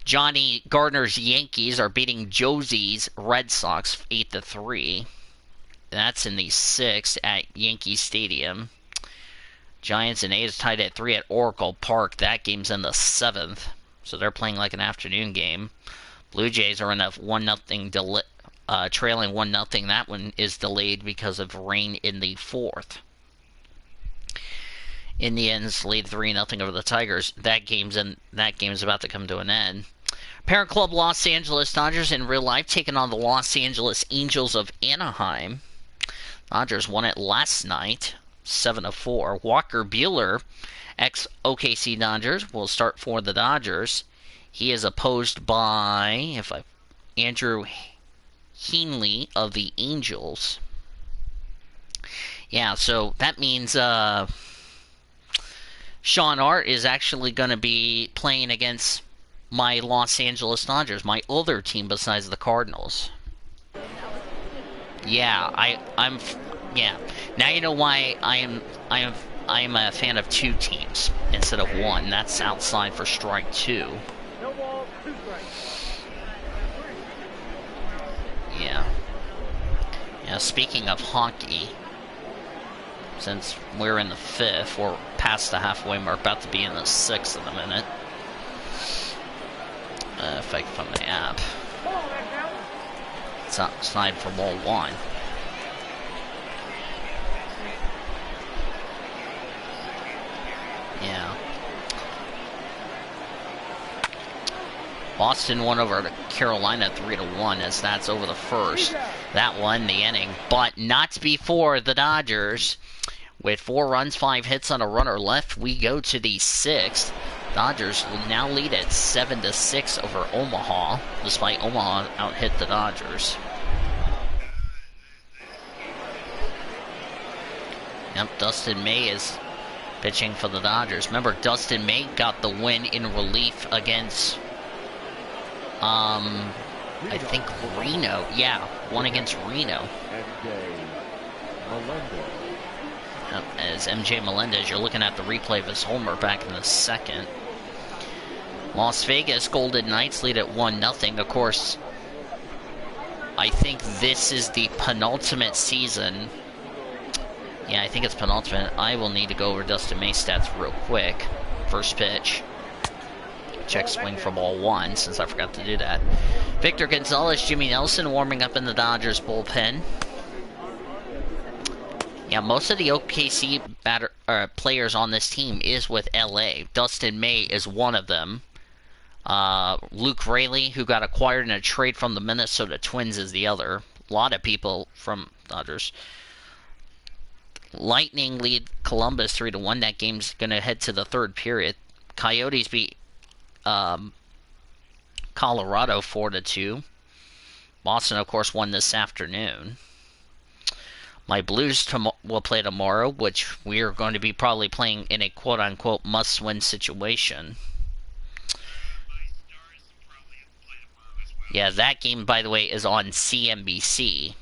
Johnny Gardner's Yankees are beating Josie's Red Sox 8-3. That's in the sixth at Yankee Stadium. Giants and A's tied at 3 at Oracle Park. That game's in the seventh, so they're playing like an afternoon game. Blue Jays are in a 1-0 trailing 1-0. That one is delayed because of rain in the fourth. Indians lead 3-0 over the Tigers. That game's about to come to an end. Parent club Los Angeles Dodgers in real life taking on the Los Angeles Angels of Anaheim. Dodgers won it last night, 7-4. Walker Buehler, ex-OKC Dodgers, will start for the Dodgers. He is opposed by Andrew Heaney of the Angels. Yeah, so that means Sean Hart is actually going to be playing against my Los Angeles Dodgers, my other team besides the Cardinals. Yeah, yeah. Now you know why I am a fan of two teams instead of one. That's outside for strike two. No ball, 2 strikes. Yeah. Yeah, speaking of hockey, since we're in the fifth, we're past the halfway mark, about to be in the sixth in a minute. If I can find the app. It's outside for ball one. Yeah. Boston won over to Carolina 3-1 as that's over the first. That won the inning, but not before the Dodgers. With 4 runs, 5 hits on a runner left, we go to the sixth. Dodgers now lead at 7-6 over Omaha, despite Omaha out-hit the Dodgers. Yep, Dustin May is pitching for the Dodgers. Remember, Dustin May got the win in relief against, I think Reno. Yeah, won against Reno. As MJ Melendez, you're looking at the replay of his homer back in the second. Las Vegas Golden Knights lead at 1-0. Of course, I think this is the penultimate season. Yeah, I think it's penultimate. I will need to go over Dustin May stats real quick. First pitch. Check swing for ball one, since I forgot to do that. Victor Gonzalez, Jimmy Nelson warming up in the Dodgers bullpen. Yeah, most of the OKC players on this team is with LA. Dustin May is one of them. Luke Raley, who got acquired in a trade from the Minnesota Twins, is the other. A lot of people from Dodgers. Lightning lead Columbus 3-1. That game's going to head to the third period. Coyotes beat Colorado 4-2. Boston, of course, won this afternoon. My Blues will play tomorrow, which we are going to be probably playing in a quote-unquote must-win situation. Yeah, that game, by the way, is on CNBC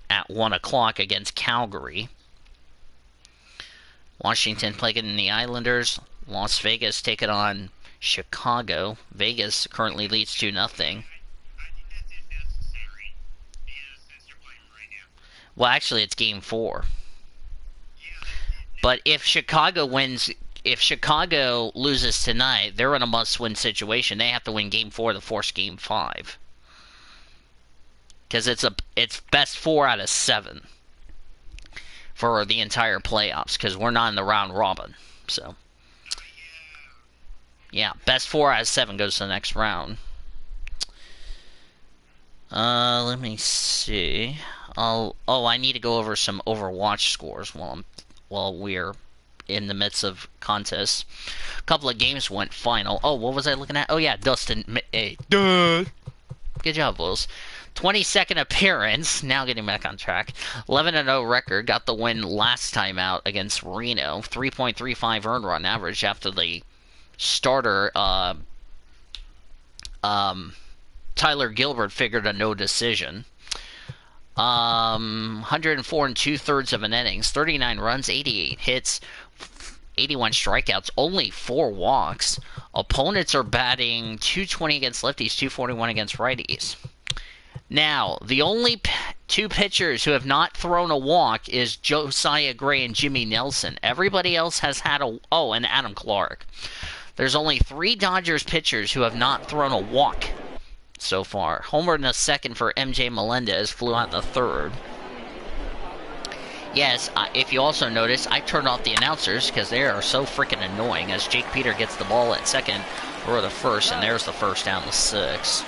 at 1 o'clock against Calgary. Washington playing the Islanders. Las Vegas taking on Chicago. Vegas currently leads 2-0. Well, actually, it's game 4. But if Chicago loses tonight, they're in a must-win situation. They have to win game 4 to force game 5. Because it's best 4 out of 7 for the entire playoffs. Because we're not in the round robin. So, yeah, best 4 out of 7 goes to the next round. Let me see. I need to go over some Overwatch scores while we're in the midst of contests. A couple of games went final. Oh, what was I looking at? Oh yeah, Dustin May. Good job, Wills. 22nd appearance. Now getting back on track. 11-0 record. Got the win last time out against Reno. 3.35 earned run average after the starter, Tyler Gilbert, figured a no decision. 104 and 2/3 of an innings, 39 runs, 88 hits, 81 strikeouts, only 4 walks. Opponents are batting .220 against lefties, .241 against righties. Now, the only two pitchers who have not thrown a walk is Josiah Gray and Jimmy Nelson. Everybody else has had a... Oh, and Adam Clark. There's only 3 Dodgers pitchers who have not thrown a walk so far. Homer in the second for MJ Melendez, flew out in the third. Yes, if you also notice, I turned off the announcers because they are so freaking annoying as Jake Peter gets the ball at second or the first, and there's the first down, the 6.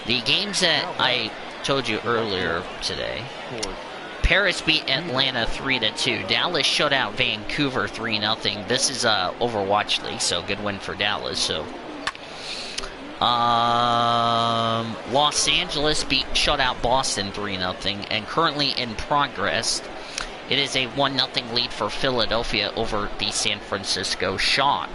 The games that I told you earlier today. Paris beat Atlanta 3-2. Dallas shut out Vancouver 3-0. This is Overwatch League, so good win for Dallas. So Los Angeles shut out Boston 3-0, and currently in progress, it is a 1-0 lead for Philadelphia over the San Francisco Shock.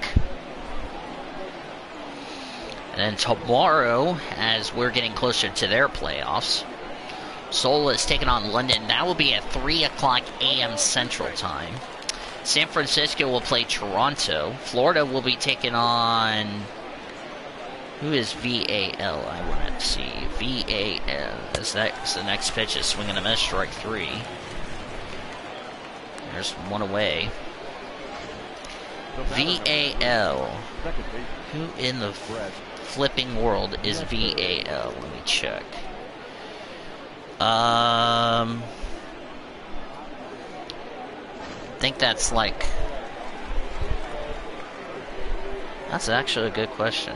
And then tomorrow, as we're getting closer to their playoffs, Seoul is taking on London. That will be at 3 o'clock a.m. Central Time. San Francisco will play Toronto. Florida will be taking on... Who is VAL? I want to see. VAL. As that's the next pitch is swinging a miss, strike 3. There's one away. VAL. Who in the flipping world is VAL? Let me check. I think that's like... That's actually a good question.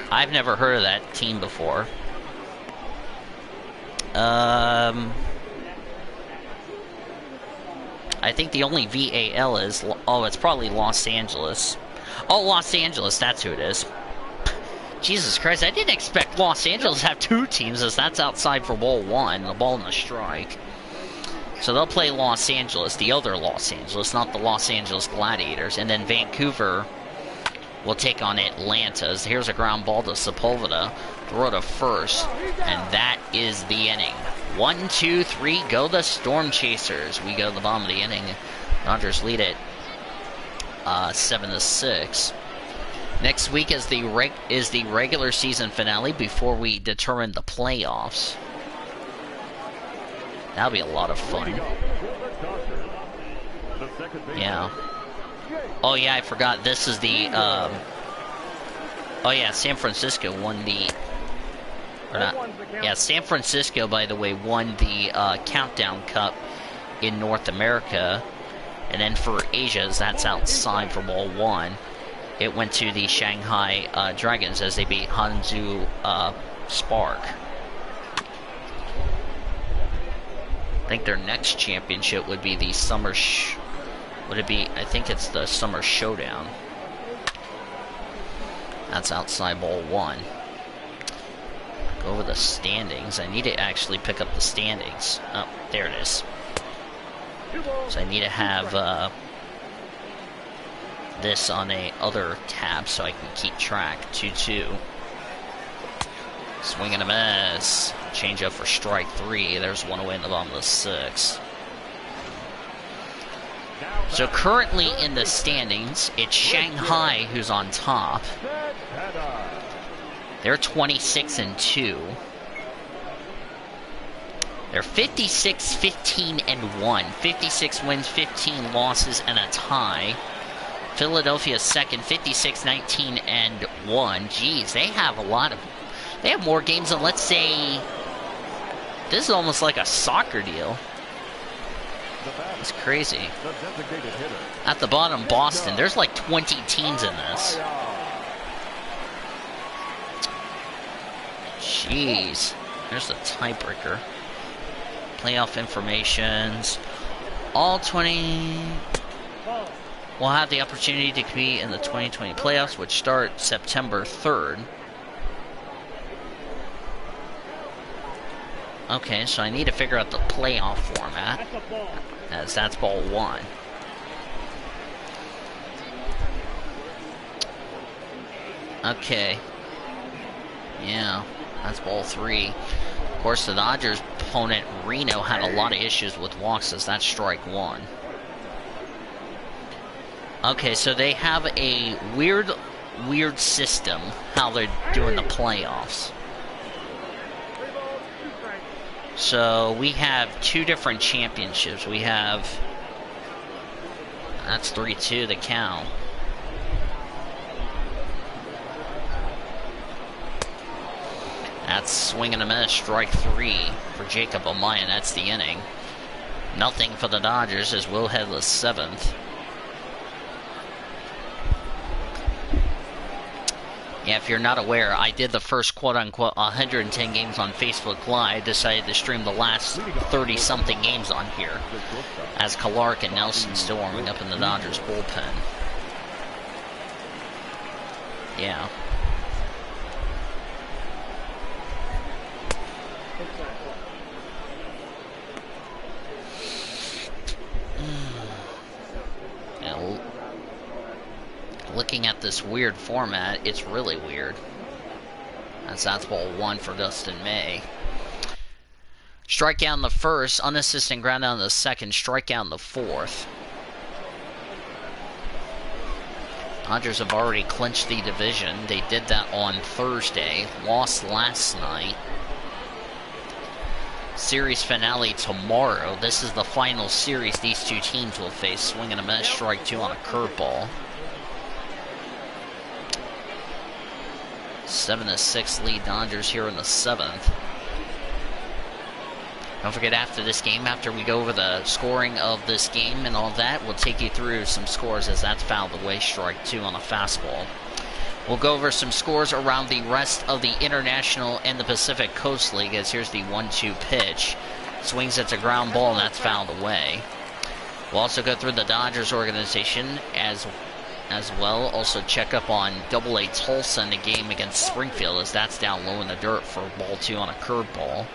I've never heard of that team before. I think the only VAL is... Oh, it's probably Los Angeles. Oh, Los Angeles, that's who it is. Jesus Christ, I didn't expect Los Angeles to have 2 teams, as that's outside for ball 1, the ball and the strike. So they'll play Los Angeles, the other Los Angeles, not the Los Angeles Gladiators. And then Vancouver will take on Atlanta. Here's a ground ball to Sepulveda, throw to first, and that is the inning. 1, 2, 3, go the Storm Chasers. We go to the bottom of the inning. Dodgers lead it 7-6. Next week is the regular season finale before we determine the playoffs. That'll be a lot of fun. Yeah. Oh yeah, I forgot. This is the. Oh yeah, San Francisco won the. Or not. Yeah, San Francisco, by the way, won the Countdown Cup in North America, and then for Asia, that's outside for ball 1. It went to the Shanghai Dragons as they beat Hangzhou Spark. I think their next championship would be the Summer... would it be... I think it's the Summer Showdown. That's outside ball 1. Go over the standings. I need to actually pick up the standings. Oh, there it is. So I need to have... this on a other tab so I can keep track. 2-2. Swing and a miss. Change up for strike 3. There's one away in the bottom of the 6. So currently in the standings, it's Shanghai who's on top. They're 26-2. They're 56-15-1. 56 wins, 15 losses, and a tie. Philadelphia second, 56-19-1. Geez, they have a lot of... They have more games than, let's say... This is almost like a soccer deal. It's crazy. At the bottom, Boston. There's like 20 teams in this. Jeez. There's the tiebreaker. Playoff informations. All 20... will have the opportunity to compete in the 2020 playoffs, which start September 3rd. Okay, so I need to figure out the playoff format, as that's ball 1. Okay. Yeah, that's ball 3. Of course, the Dodgers' opponent, Reno, had a lot of issues with walks, as that's strike 1. Okay, so they have a weird system, how they're doing the playoffs. So we have 2 different championships. We have... That's 3-2, the count. That's swing and a miss, strike 3 for Jacob Amaya, and that's the inning. Nothing for the Dodgers as Will head the 7th. Yeah, if you're not aware, I did the first quote-unquote 110 games on Facebook Live. Decided to stream the last 30-something games on here, as Clark and Nelson still warming up in the Dodgers bullpen. Yeah. Yeah, looking at this weird format, it's really weird. That's ball 1 for Dustin May. Strikeout in the first, unassisted ground out in the second, strikeout in the 4th. Dodgers have already clinched the division. They did that on Thursday, lost last night. Series finale tomorrow. This is the final series these 2 teams will face. Swing and a miss, strike 2 on a curveball. 7-6 lead Dodgers here in the 7th. Don't forget, after this game, after we go over the scoring of this game and all that, we'll take you through some scores, as that's fouled away, strike 2 on a fastball. We'll go over some scores around the rest of the International and the Pacific Coast League, as here's the 1-2 pitch. Swings at a ground ball, and that's fouled away. We'll also go through the Dodgers organization as well. Also check up on AA Tulsa in the game against Springfield, as that's down low in the dirt for ball 2 on a curveball.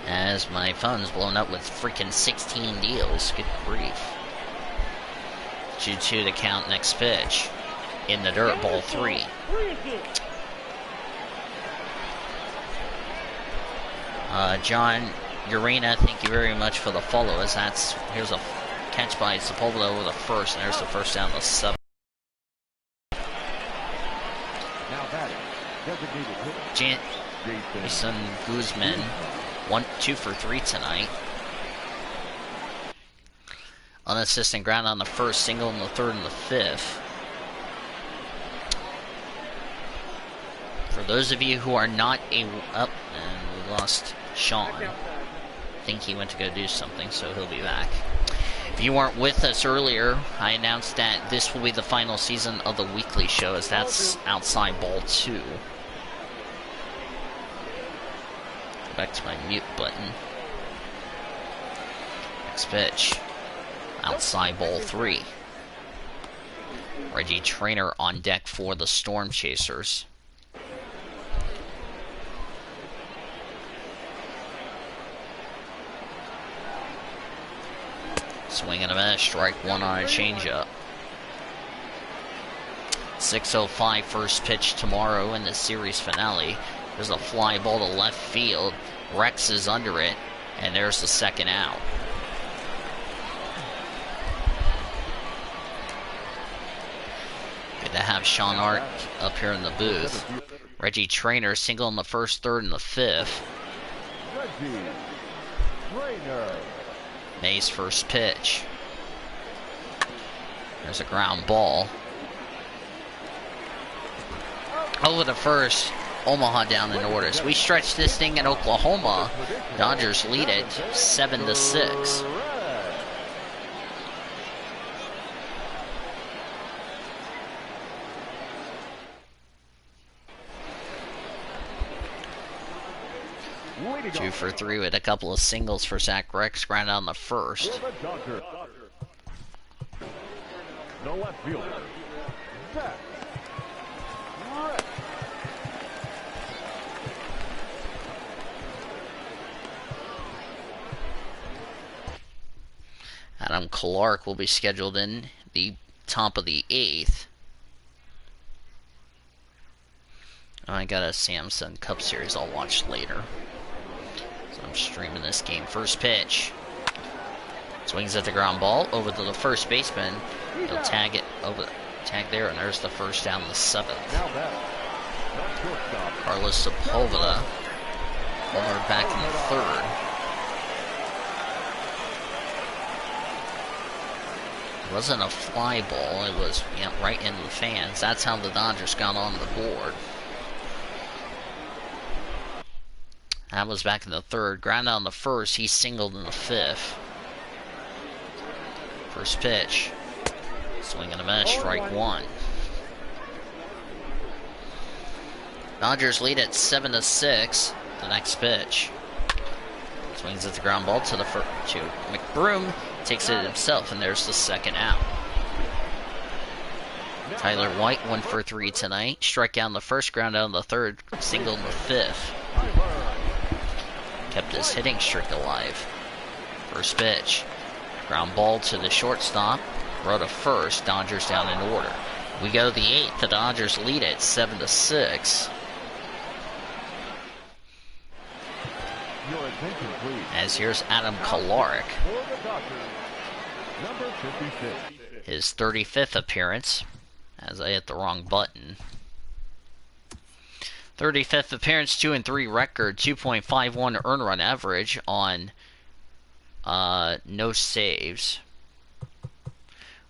As my phone's blown up with freaking 16 deals. Good grief. 2-2 to count, next pitch. In the dirt, ball 3. John Urena, thank you very much for the follow, as here's a catch by Sepulveda over the first, and there's the first down, the 7th. Now batting, designated hitter, Jason Guzman, 2 for 3 tonight. Unassisted ground on the first, single in the 3rd and the 5th. For those of you who are not up, and we lost Sean. I think he went to go do something, so he'll be back. If you weren't with us earlier, I announced that this will be the final season of the weekly show, as that's outside ball 2. Go back to my mute button. Next pitch. Outside ball 3. Reggie Trainer on deck for the Storm Chasers. Swing and a miss, strike 1 on a changeup. 6:05 first pitch tomorrow in the series finale. There's a fly ball to left field. Rex is under it, and there's the second out. Good to have Sean Art up here in the booth. Reggie Trainer single in the 1st, 3rd, and the 5th. Reggie Trainer. May's first pitch. There's a ground ball. Over the first, Omaha down in orders. We stretched this thing in Oklahoma. Dodgers lead it 7-6. Two for 3 with a couple of singles for Zach Rex. Ground on the first. No left fielder. Zach Rex. Adam Clark will be scheduled in the top of the 8th. I got a Samsung Cup Series I'll watch later. So I'm streaming this game. First pitch. Swings at the ground ball over to the first baseman. He'll tag it over, tag there, and there's the first down, the 7th. Carlos Sepulveda, homered back in the 3rd. It wasn't a fly ball, it was right into the fans. That's how the Dodgers got on the board. That was back in the 3rd. Ground out in the 1st, he singled in the 5th. First pitch. Swing and a miss, strike 1. Dodgers lead at 7-6. The next pitch. Swings at the ground ball to McBroom. Takes it himself, and there's the 2nd out. Tyler White, 1 for 3 tonight. Strikeout in the 1st, ground out in the 3rd, single in the 5th. Kept his hitting streak alive. First pitch. Ground ball to the shortstop. Row to first. Dodgers down in order. We go to the 8th. The Dodgers lead it 7-6. As here's Adam Clark. His 35th appearance. As I hit the wrong button. 35th appearance, 2-3 record, 2.51 earned run average on no saves.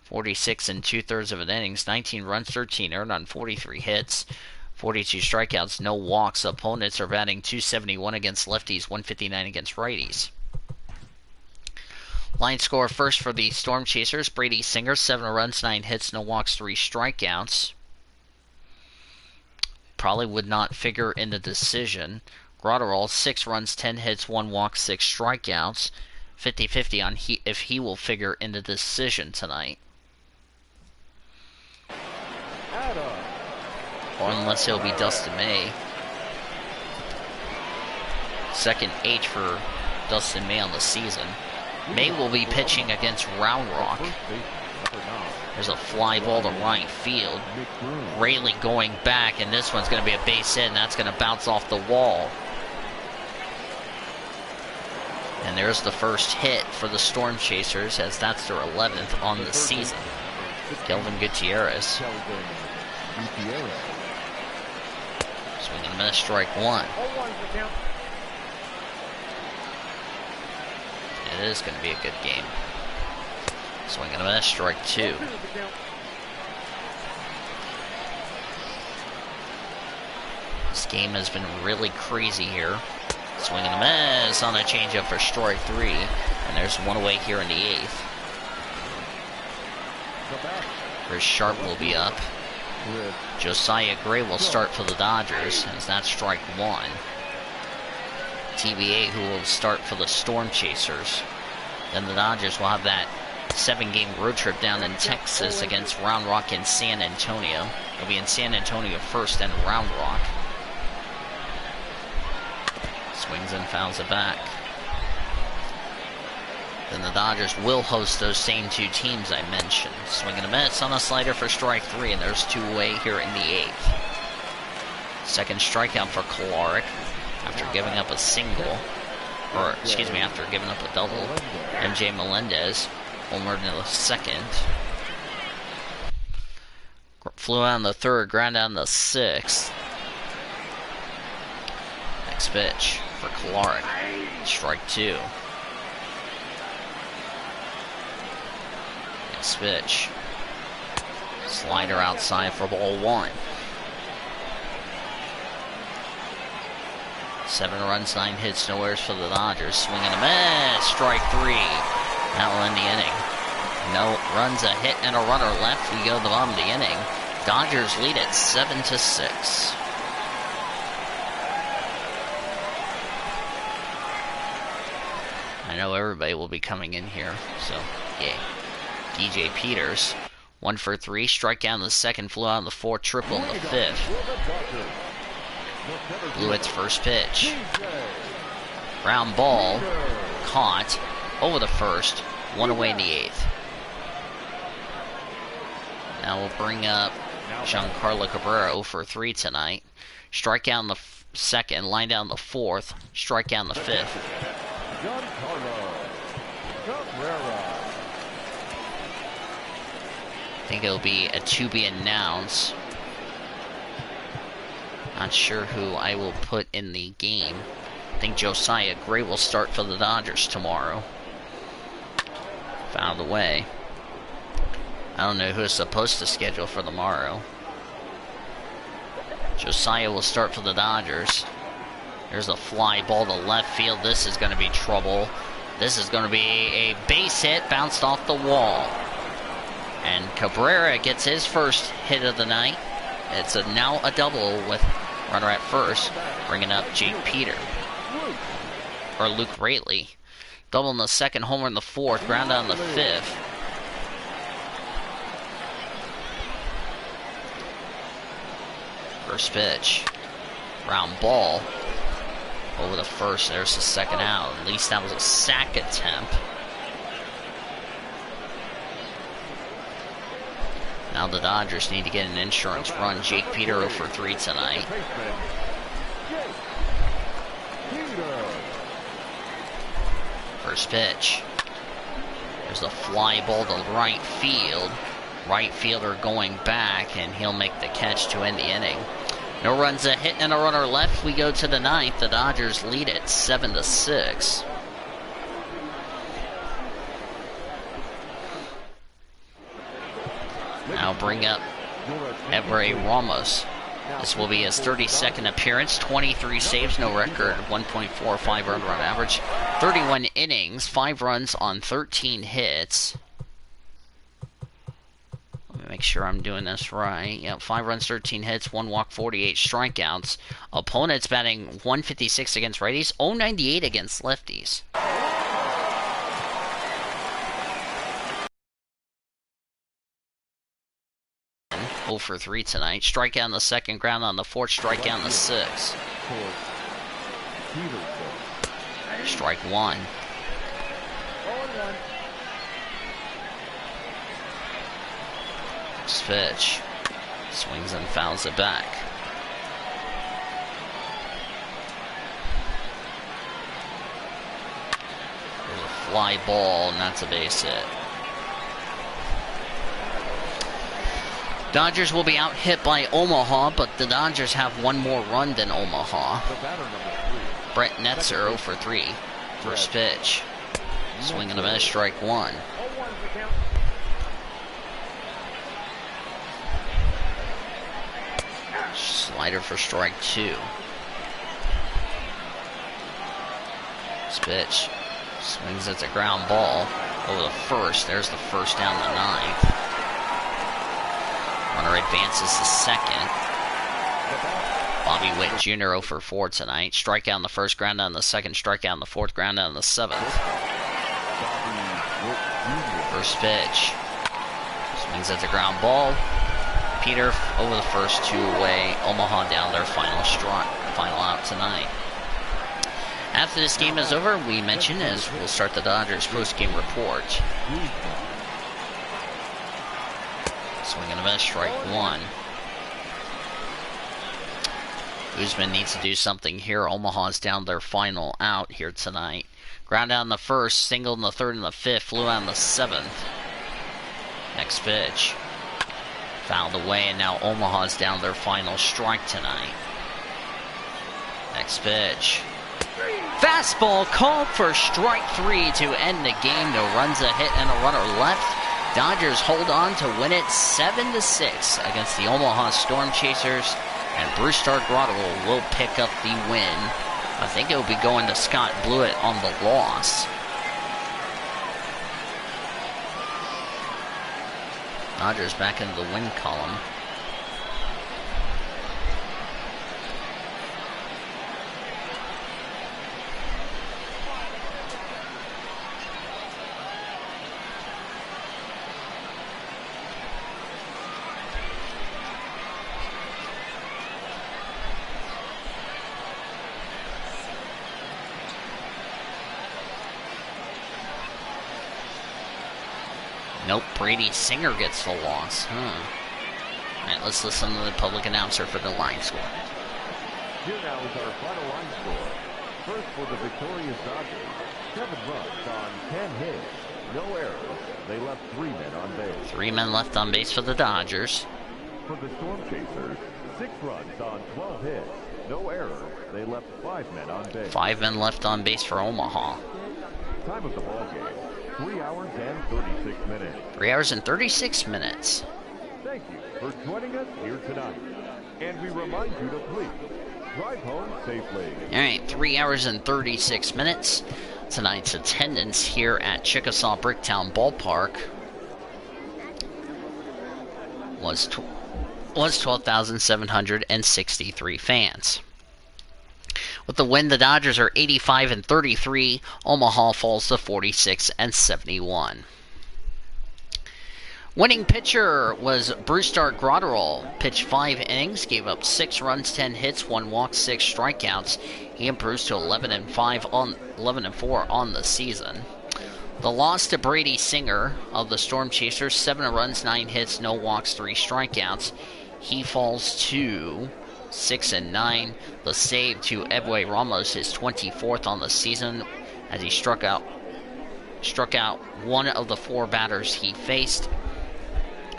46 2/3 of an innings, 19 runs, 13 earned on 43 hits, 42 strikeouts, no walks. Opponents are batting .271 against lefties, .159 against righties. Line score first for the Storm Chasers, Brady Singer, 7 runs, 9 hits, no walks, 3 strikeouts. Probably would not figure in the decision. Grotterall, 6 runs, 10 hits, 1 walk, 6 strikeouts. 50-50 on if he will figure in the decision tonight. Or unless it'll be Dustin May. Second H for Dustin May on the season. May will be pitching against Round Rock. There's a fly ball to right field. Rayleigh going back, and this one's going to be a base hit, and that's going to bounce off the wall. And there's the first hit for the Storm Chasers, as that's their 11th on the season. Kelvin Gutierrez. Swing and a miss, strike 1. It is going to be a good game. Swing and a miss, strike 2. This game has been really crazy here. Swing and a miss on a changeup for strike 3. And there's one away here in the 8th. Chris Sharp will be up. Josiah Gray will start for the Dodgers, as that's strike 1. TBA who will start for the Storm Chasers. Then the Dodgers will have that 7-game road trip down in Texas against Round Rock in San Antonio. They'll be in San Antonio first, then Round Rock. Swings and fouls it back. Then the Dodgers will host those same 2 teams I mentioned. Swing and a miss on a slider for strike 3, and there's 2 away here in the 8th. Second strikeout for Clark after giving up a single. Or, excuse me, after giving up a double. MJ Melendez homered in the 2nd. Flew out in the 3rd, ground out in the 6th. Next pitch for Clark. Strike 2. Next pitch. Slider outside for ball 1. 7 runs, 9 hits, no errors for the Dodgers. Swing and a miss. Strike 3. That will end the inning. No runs, a hit, and a runner left. We go to the bottom of the inning. Dodgers lead at 7-6. I know everybody will be coming in here, so yay. DJ Peters, 1 for 3, strikeout in the 2nd, flew out in the 4th, triple in the 5th. Blewett's first pitch. Ground ball, caught, over the 1st, One away in the 8th. Now we'll bring up Giancarlo Cabrera 0 for 3 tonight. Strikeout in the 2nd, line down the 4th, strikeout in the 5th. Giancarlo Cabrera. I think it'll be a to be announced. Not sure who I will put in the game. I think Josiah Gray will start for the Dodgers tomorrow. Found a way. I don't know who's supposed to schedule for tomorrow. Josiah will start for the Dodgers. There's a fly ball to left field. This is going to be trouble. This is going to be a base hit, bounced off the wall. And Cabrera gets his first hit of the night. It's now a double with runner at first, bringing up Jake Peter. Or Luke Raley. Double in the 2nd, homer in the 4th, ground out in the 5th. First pitch. Round ball. Over the 1st, there's the 2nd out. At least that was a sac attempt. Now the Dodgers need to get an insurance run. Jake Peter 0 for 3 tonight. First pitch. There's a fly ball to right field. Right fielder going back, and he'll make the catch to end the inning. No runs, a hit, and a runner left. We go to the 9th. The Dodgers lead it 7-6. Now bring up Everett Ramos. This will be his 32nd appearance, 23 saves, no record, 1.45 earned run average, 31 innings, 5 runs on 13 hits. Let me make sure I'm doing this right. Yep, 5 runs, 13 hits, 1 walk, 48 strikeouts. Opponents batting 156 against righties, 098 against lefties. For 3 tonight. Strikeout in the 2nd, ground on the 4th, strikeout in the 6th. Strike 1. Next pitch. Swings and fouls it back. There's a fly ball, and that's a base hit. Dodgers will be out hit by Omaha, but the Dodgers have one more run than Omaha. Brett Netzer 0 for 3. First pitch. Swing and a miss, strike 1. Slider for strike 2. This pitch. Swings at the ground ball over the 1st. There's the 1st down the 9th. Runner advances to 2nd. Bobby Witt Jr. 0 for 4 tonight. Strikeout in the 1st, ground out in the 2nd, strikeout in the 4th, ground out in the 7th. First pitch. Swings at the ground ball. Peter over the 1st, 2 away. Omaha down their final out tonight. After this game is over, we mentioned as we'll start the Dodgers post-game report. Swing and a miss, strike 1. Guzman needs to do something here. Omaha's down their final out here tonight. Ground out in the 1st, single in the 3rd and the 5th, flew out in the 7th. Next pitch. Fouled away, and now Omaha's down their final strike tonight. Next pitch. Fastball called for strike 3 to end the game. No runs, a hit, and a runner left. Dodgers hold on to win it 7-6 against the Omaha Storm Chasers, and Brusdar Graterol will pick up the win. I think it will be going to Scott Blewett on the loss. Dodgers back into the win column. Nope, Brady Singer gets the loss. Alright, let's listen to the public announcer for the line score. Here now is our final line score. First for the victorious Dodgers, 7 runs on 10 hits, no errors. They left 3 men on base. 3 men left on base for the Dodgers. For the Storm Chasers, 6 runs on 12 hits, no errors. They left 5 men on base. 5 men left on base for Omaha. Time of the ball game, 3 hours and 36 minutes. 3 hours and 36 minutes. Thank you for joining us here tonight. And we remind you to please drive home safely. Alright, 3 hours and 36 minutes. Tonight's attendance here at Chickasaw Bricktown Ballpark was 12,763 fans. With the win, the Dodgers are 85 and 33. Omaha falls to 46 and 71. Winning pitcher was Brusdar Graterol. Pitched 5 innings, gave up 6 runs, 10 hits, 1 walk, 6 strikeouts. He improves to 11 and 4 on the season. The loss to Brady Singer of the Storm Chasers, 7 runs, 9 hits, no walks, 3 strikeouts. He falls to 6 and 9. The save to Ebwe Ramos, his 24th on the season, as he struck out one of the 4 batters he faced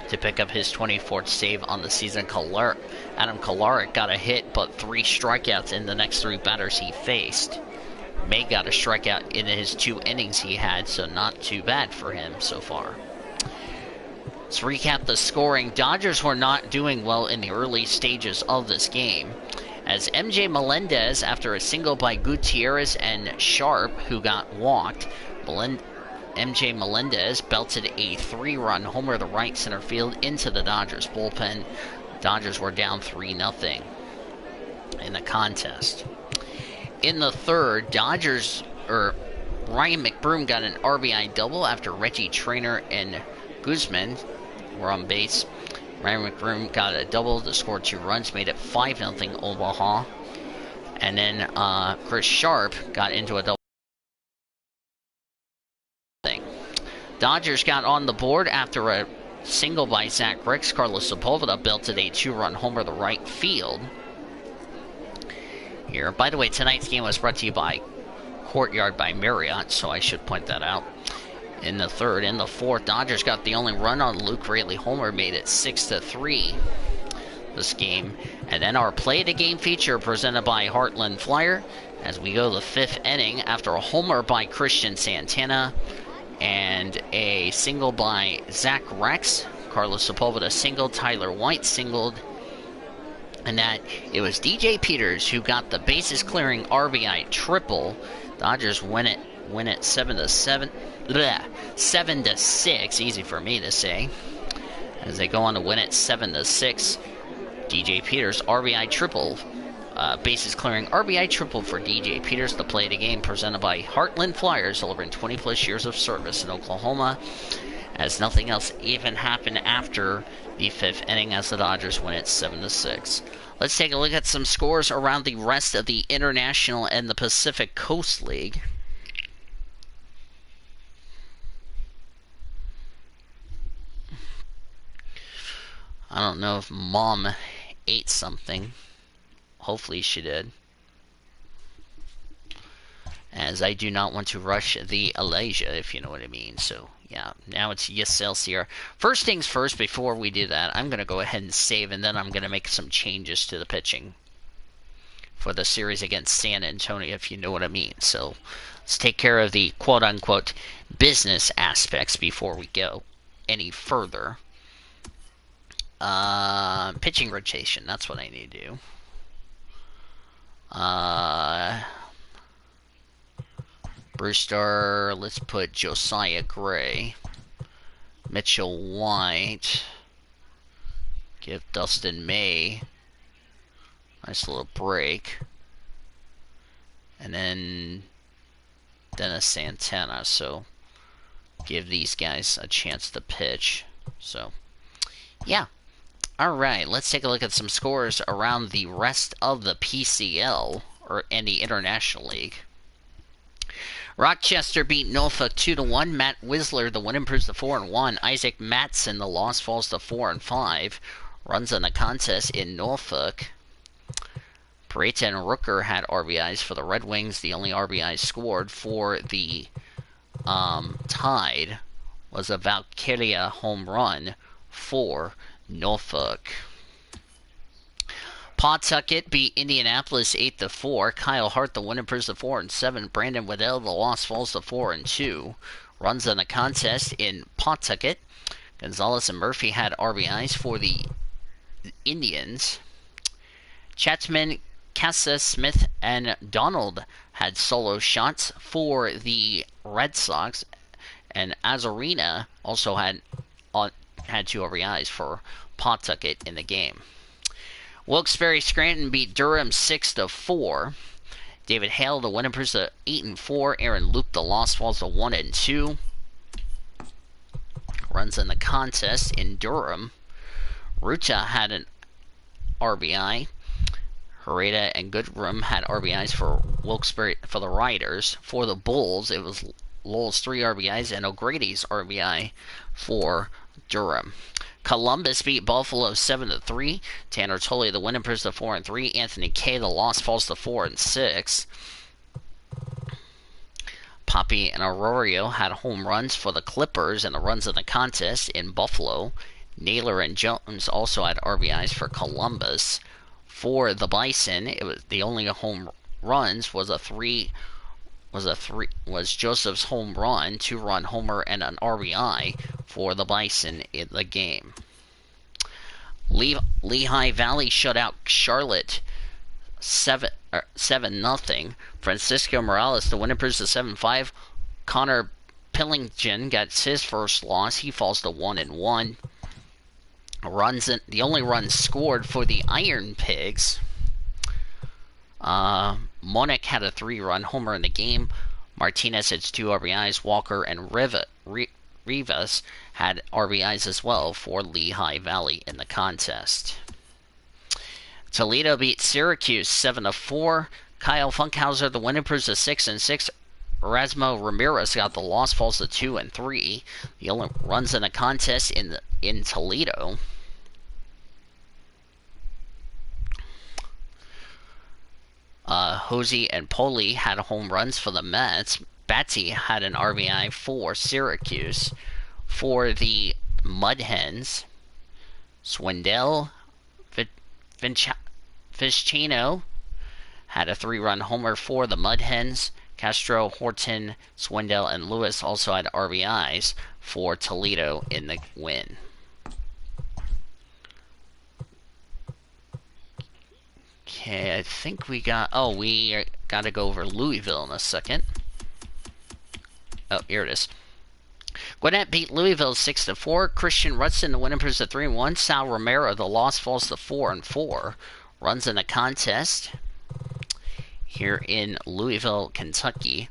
to pick up his 24th save on the season. Adam Kolarek got a hit, but 3 strikeouts in the next 3 batters he faced. May got a strikeout in his 2 innings he had, so not too bad for him so far. Let's recap the scoring. Dodgers were not doing well in the early stages of this game, as MJ Melendez, after a single by Gutierrez and Sharp, who got walked, MJ Melendez belted a 3-run homer to right center field into the Dodgers bullpen. Dodgers were down 3-0 in the contest. In the third, Ryan McBroom got an RBI double after Reggie Traynor and Guzman were on base. Ryan McBroom got a double to score 2 runs, made it 5-0 Omaha. And then Chris Sharp got into a double. Dodgers got on the board after a single by Zach Ricks. Carlos Sepulveda belted a 2-run homer to right field. Here, by the way, tonight's game was brought to you by Courtyard by Marriott, so I should point that out. In the third, in the fourth, Dodgers got the only run on Luke Raley homer, made it 6-3 this game. And then our play of the game feature presented by Heartland Flyer as we go to the 5th inning after a homer by Christian Santana and a single by Zach Rex. Carlos Sepulveda singled, Tyler White singled, and that it was DJ Peters who got the bases clearing RBI triple. Dodgers win it 7-6. Easy for me to say, as they go on to win it 7-6. DJ Peters RBI triple, bases clearing RBI triple for DJ Peters. The play of the game presented by Heartland Flyers, delivering 20 plus years of service in Oklahoma, as nothing else even happened after the 5th inning as the Dodgers win it 7-6. Let's take a look at some scores around the rest of the International and the Pacific Coast League. I don't know if Mom ate something. Hopefully she did, as I do not want to rush the Elijah, if you know what I mean. So yeah, now it's Yasel Sierra. First things first, before we do that, I'm going to go ahead and save, and then I'm going to make some changes to the pitching for the series against San Antonio, if you know what I mean. So let's take care of the quote-unquote business aspects before we go any further. Pitching rotation, that's what I need to do. Brusdar, let's put Josiah Gray. Mitchell White. Give Dustin May nice little break. And then Dennis Santana. So give these guys a chance to pitch. So yeah. Alright, let's take a look at some scores around the rest of the PCL, and the International League. Rochester beat Norfolk 2-1. Matt Whistler, the win, improves to 4-1. Isaac Matson, the loss, falls to 4-5. Runs in the contest in Norfolk. Pareta and Rooker had RBIs for the Red Wings. The only RBI scored for the Tide was a Valkyria home run for Norfolk. Pawtucket beat Indianapolis 8-4. Kyle Hart, the win, improves to 4-7. Brandon Waddell, the loss, falls to 4-2. Runs in the contest in Pawtucket. Gonzalez and Murphy had RBIs for the Indians. Chapman, Casa, Smith, and Donald had solo shots for the Red Sox, and Azarina also had 2 RBIs for Pawtucket in the game. Wilkes-Barre Scranton beat Durham 6-4. David Hale, the win, improves to 8-4. Aaron Loop, the loss, falls to 1-2. Runs in the contest in Durham. Ruta had an RBI. Hereda and Goodrum had RBIs for Wilkes-Barre for the Riders. For the Bulls, it was Lowell's 3 RBIs and O'Grady's RBI for Durham. Columbus beat Buffalo 7-3. Tanner Tully, the win, improves to 4-3. Anthony Kay, the loss, falls to 4-6. Poppy and Arroyo had home runs for the Clippers and the runs in the contest in Buffalo. Naylor and Jones also had RBIs for Columbus. For the Bison, it was the only home runs was Joseph's home run, 2-run homer, and an RBI for the Bison in the game. Lehigh Valley shut out Charlotte 7-0. Francisco Morales, the win, improves to 7-5. Connor Pillington gets his first loss. He falls to 1-1. The only runs scored for the Iron Pigs. Monick had a 3-run homer in the game. Martinez had 2 RBIs. Walker and Rivas had RBIs as well for Lehigh Valley in the contest. Toledo beat Syracuse 7-4. Kyle Funkhauser, the win, improves to 6-6. Erasmo Ramirez got the loss, falls to 2-3. The only runs in a contest in Toledo. Hosey and Poli had home runs for the Mets. Batty had an RBI for Syracuse. For the Mud Hens, Swindell, Fischino had a 3-run homer for the Mud Hens. Castro, Horton, Swindell, and Lewis also had RBIs for Toledo in the win. Okay, I think we got to go over Louisville in a second. Oh, here it is. Gwinnett beat Louisville 6-4. Christian Rutson, the win, improves to 3-1. Sal Romero, the loss, falls to 4-4. Runs in a contest here in Louisville, Kentucky.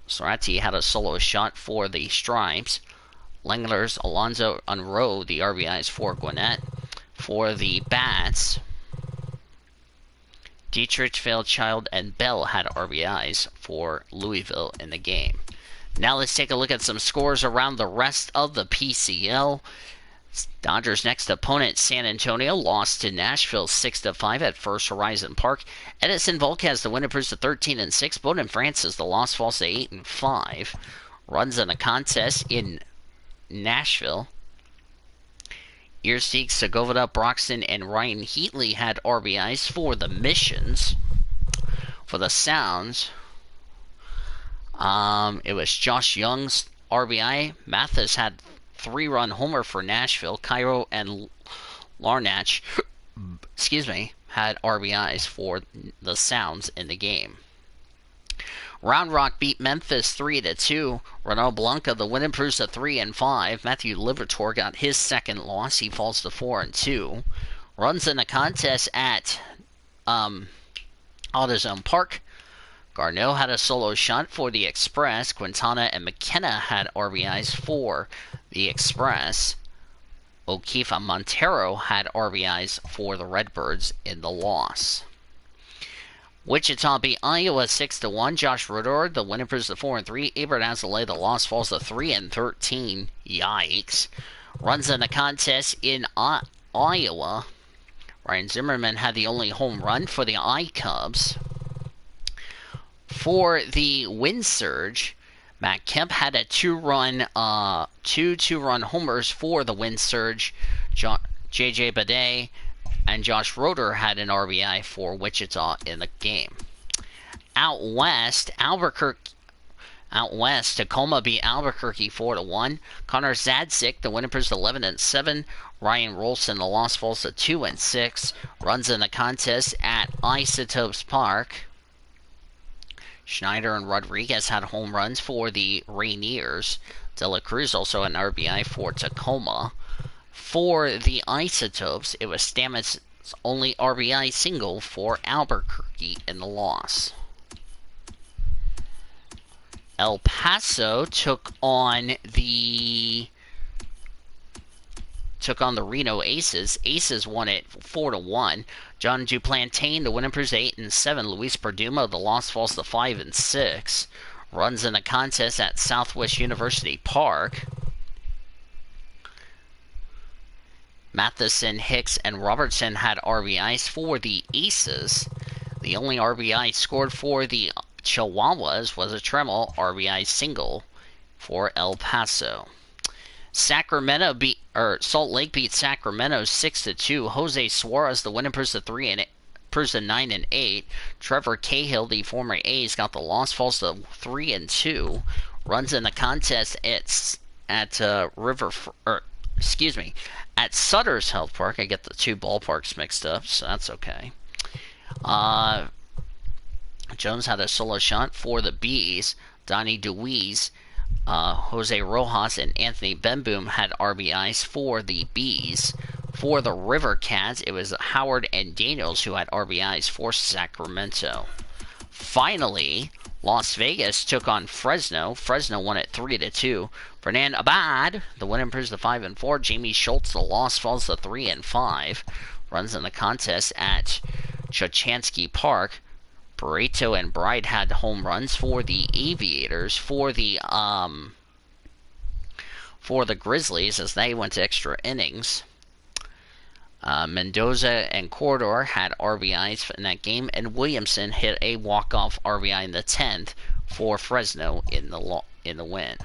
Sorati had a solo shot for the Stripes. Langler's Alonzo Unroe, the RBIs for Gwinnett. For the Bats, Dietrich, Fairchild, and Bell had RBIs for Louisville in the game. Now let's take a look at some scores around the rest of the PCL. Dodgers' next opponent, San Antonio, lost to Nashville 6-5 at First Horizon Park. Edison Volquez, the win, improves to 13-6. Bowden Francis, the loss, falls to 8-5. Runs in a contest in Nashville. Earseek, Segovia, Broxton, and Ryan Heatley had RBIs for the Missions. For the Sounds, it was Josh Young's RBI. Mathis had 3-run homer for Nashville. Cairo and Larnach, had RBIs for the Sounds in the game. Round Rock beat Memphis 3-2. Ronald Blanca, the win, improves to 3-5. Matthew Libertor got his second loss. He falls to 4-2. Runs in the contest at AutoZone Park. Garneau had a solo shot for the Express. Quintana and McKenna had RBIs for the Express. O'Keefe and Montero had RBIs for the Redbirds in the loss. Wichita beat Iowa 6-1. Josh Rudor, the win improves to 4-3. Abert Azalea, the loss falls to 3-13. Yikes. Runs in the contest in Iowa. Ryan Zimmerman had the only home run for the I-Cubs. For the Wind Surge, Matt Kemp had a two-run homers for the Wind Surge. J.J. Bidet and Josh Roeder had an RBI for Wichita in the game. Out west, Tacoma beat Albuquerque 4-1. Connor Zadzik, the win improves to 11-7. Ryan Rolson, the loss falls to 2-6. Runs in the contest at Isotopes Park. Schneider and Rodriguez had home runs for the Rainiers. De La Cruz also an RBI for Tacoma. For the Isotopes, it was Stamets' only RBI single for Albuquerque in the loss. El Paso took on the Reno Aces. Aces won it 4-1. John Duplantain, the win improves to 8-7. Luis Perdomo, the loss falls to 5-6. Runs in the contest at Southwest University Park. Matheson, Hicks, and Robertson had RBIs for the Aces. The only RBI scored for the Chihuahuas was a Tremel RBI single for El Paso. Salt Lake beat Sacramento 6-2. Jose Suarez, the win improves to 9-8. Trevor Cahill, the former A's, got the loss, falls to 3-2. Runs in the contest at Sutter's Health Park. I get the two ballparks mixed up, so that's okay. Jones had a solo shot for the Bees. Donnie DeWeese, Jose Rojas, and Anthony Benboom had RBIs for the Bees. For the River Cats, it was Howard and Daniels who had RBIs for Sacramento. Finally, Las Vegas took on Fresno. Fresno won it 3-2. Fernan Abad, the win improves to 5-4. Jamie Schultz, the loss falls to 3-5. Runs in the contest at Chochansky Park. Barreto and Bride had home runs for the Aviators. For the Grizzlies, as they went to extra innings, Mendoza and Corridor had RBIs in that game, and Williamson hit a walk-off RBI in the 10th for Fresno in the win.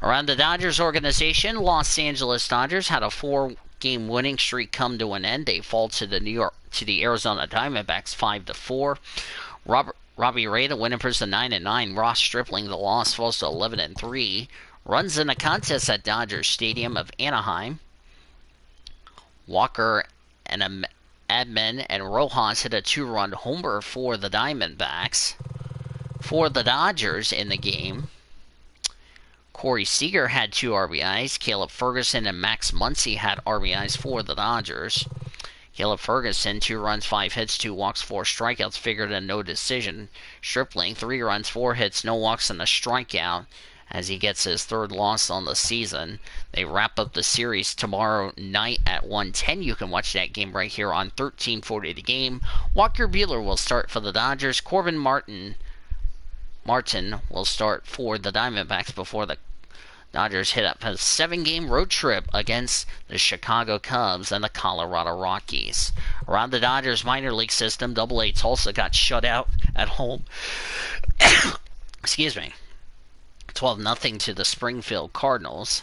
Around the Dodgers organization, Los Angeles Dodgers had a 4-game winning streak come to an end. They fall to the Arizona Diamondbacks 5-4. Robbie Ray, the win improves to 9-9. Ross Stripling, the loss, falls to 11-3. Runs in a contest at Dodger Stadium of Anaheim. Walker and Edman and Rojas hit a 2-run homer for the Diamondbacks. For the Dodgers in the game, Corey Seager had 2 RBIs. Caleb Ferguson and Max Muncy had RBIs for the Dodgers. Caleb Ferguson, 2 runs, 5 hits, 2 walks, 4 strikeouts, figured a no decision. Stripling, 3 runs, 4 hits, no walks, and a strikeout as he gets his 3rd loss on the season. They wrap up the series tomorrow night at 1:10. You can watch that game right here on 1340 The Game. Walker Buehler will start for the Dodgers. Corbin Martin will start for the Diamondbacks before the Dodgers hit up a 7-game road trip against the Chicago Cubs and the Colorado Rockies. Around the Dodgers minor league system, Double-A Tulsa got shut out at home. Excuse me. 12-0 to the Springfield Cardinals.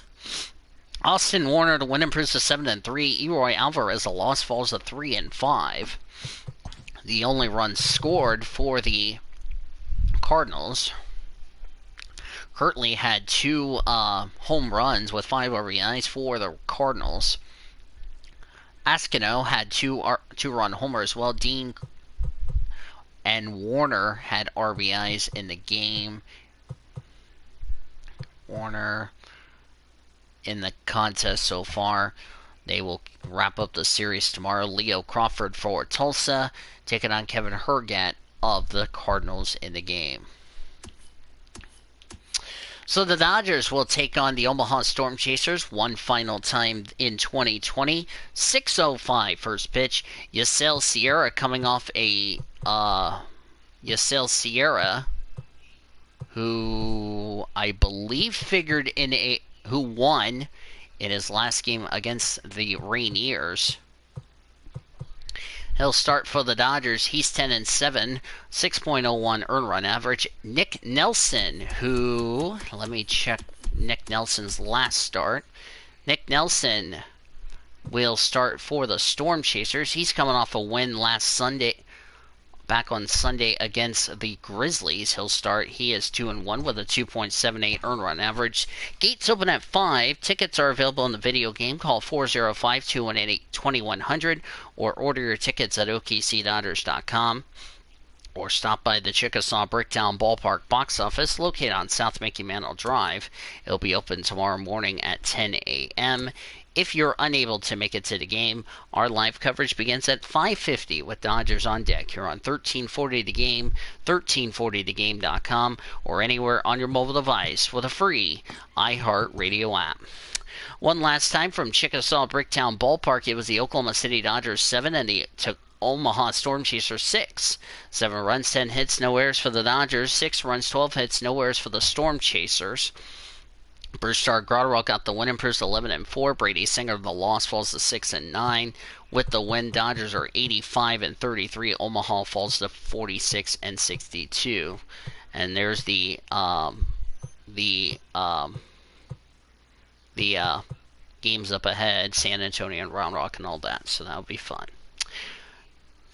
Austin Warner, the win improves to 7-3. Eroy Alvarez, the loss falls to 3-5. The only run scored for the Cardinals. Kirtley had 2 home runs with 5 RBIs for the Cardinals. Askino had 2-run homers, while Dean and Warner had RBIs in the game. Warner in the contest so far. They will wrap up the series tomorrow. Leo Crawford for Tulsa, taking on Kevin Hergat of the Cardinals in the game. So the Dodgers will take on the Omaha Storm Chasers one final time in 2020. 6:05 first pitch. Yasiel Sierra coming off a Yasiel Sierra, who I believe who won in his last game against the Rainiers. He'll start for the Dodgers. He's 10-7, 6.01 earned run average. Nick Nelson, who, let me check Nick Nelson's last start. Nick Nelson will start for the Storm Chasers. He's coming off a win back on Sunday against the Grizzlies. He'll start. He is 2-1 with a 2.78 earned run average. Gates open at 5. Tickets are available in the video game. Call 405-218-2100 or order your tickets at OKCDodgers.com. Or stop by the Chickasaw Bricktown Ballpark box office located on South Mickey Mantle Drive. It'll be open tomorrow morning at 10 a.m. If you're unable to make it to the game, our live coverage begins at 5:50 with Dodgers on deck. You're on 1340 The Game, 1340thegame.com, or anywhere on your mobile device with a free iHeartRadio app. One last time from Chickasaw Bricktown Ballpark, it was the Oklahoma City Dodgers 7 and the Omaha Storm Chasers 6. 7 runs, 10 hits, no errors for the Dodgers. 6 runs, 12 hits, no errors for the Storm Chasers. Brewstar Grotterell got the win, improves to 11-4. Brady Singer, the loss, falls to 6-9. With the win, Dodgers are 85-33. Omaha falls to 46-62. And there's the games up ahead, San Antonio and Round Rock and all that. So that'll be fun.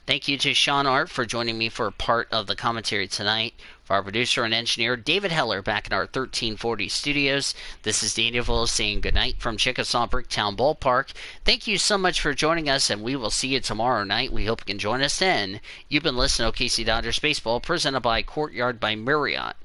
Thank you to Sean Art for joining me for part of the commentary tonight. For our producer and engineer, David Heller, back in our 1340 studios. This is Daniel Villa saying goodnight from Chickasaw Bricktown Ballpark. Thank you so much for joining us, and we will see you tomorrow night. We hope you can join us then. You've been listening to OKC Dodgers Baseball, presented by Courtyard by Marriott.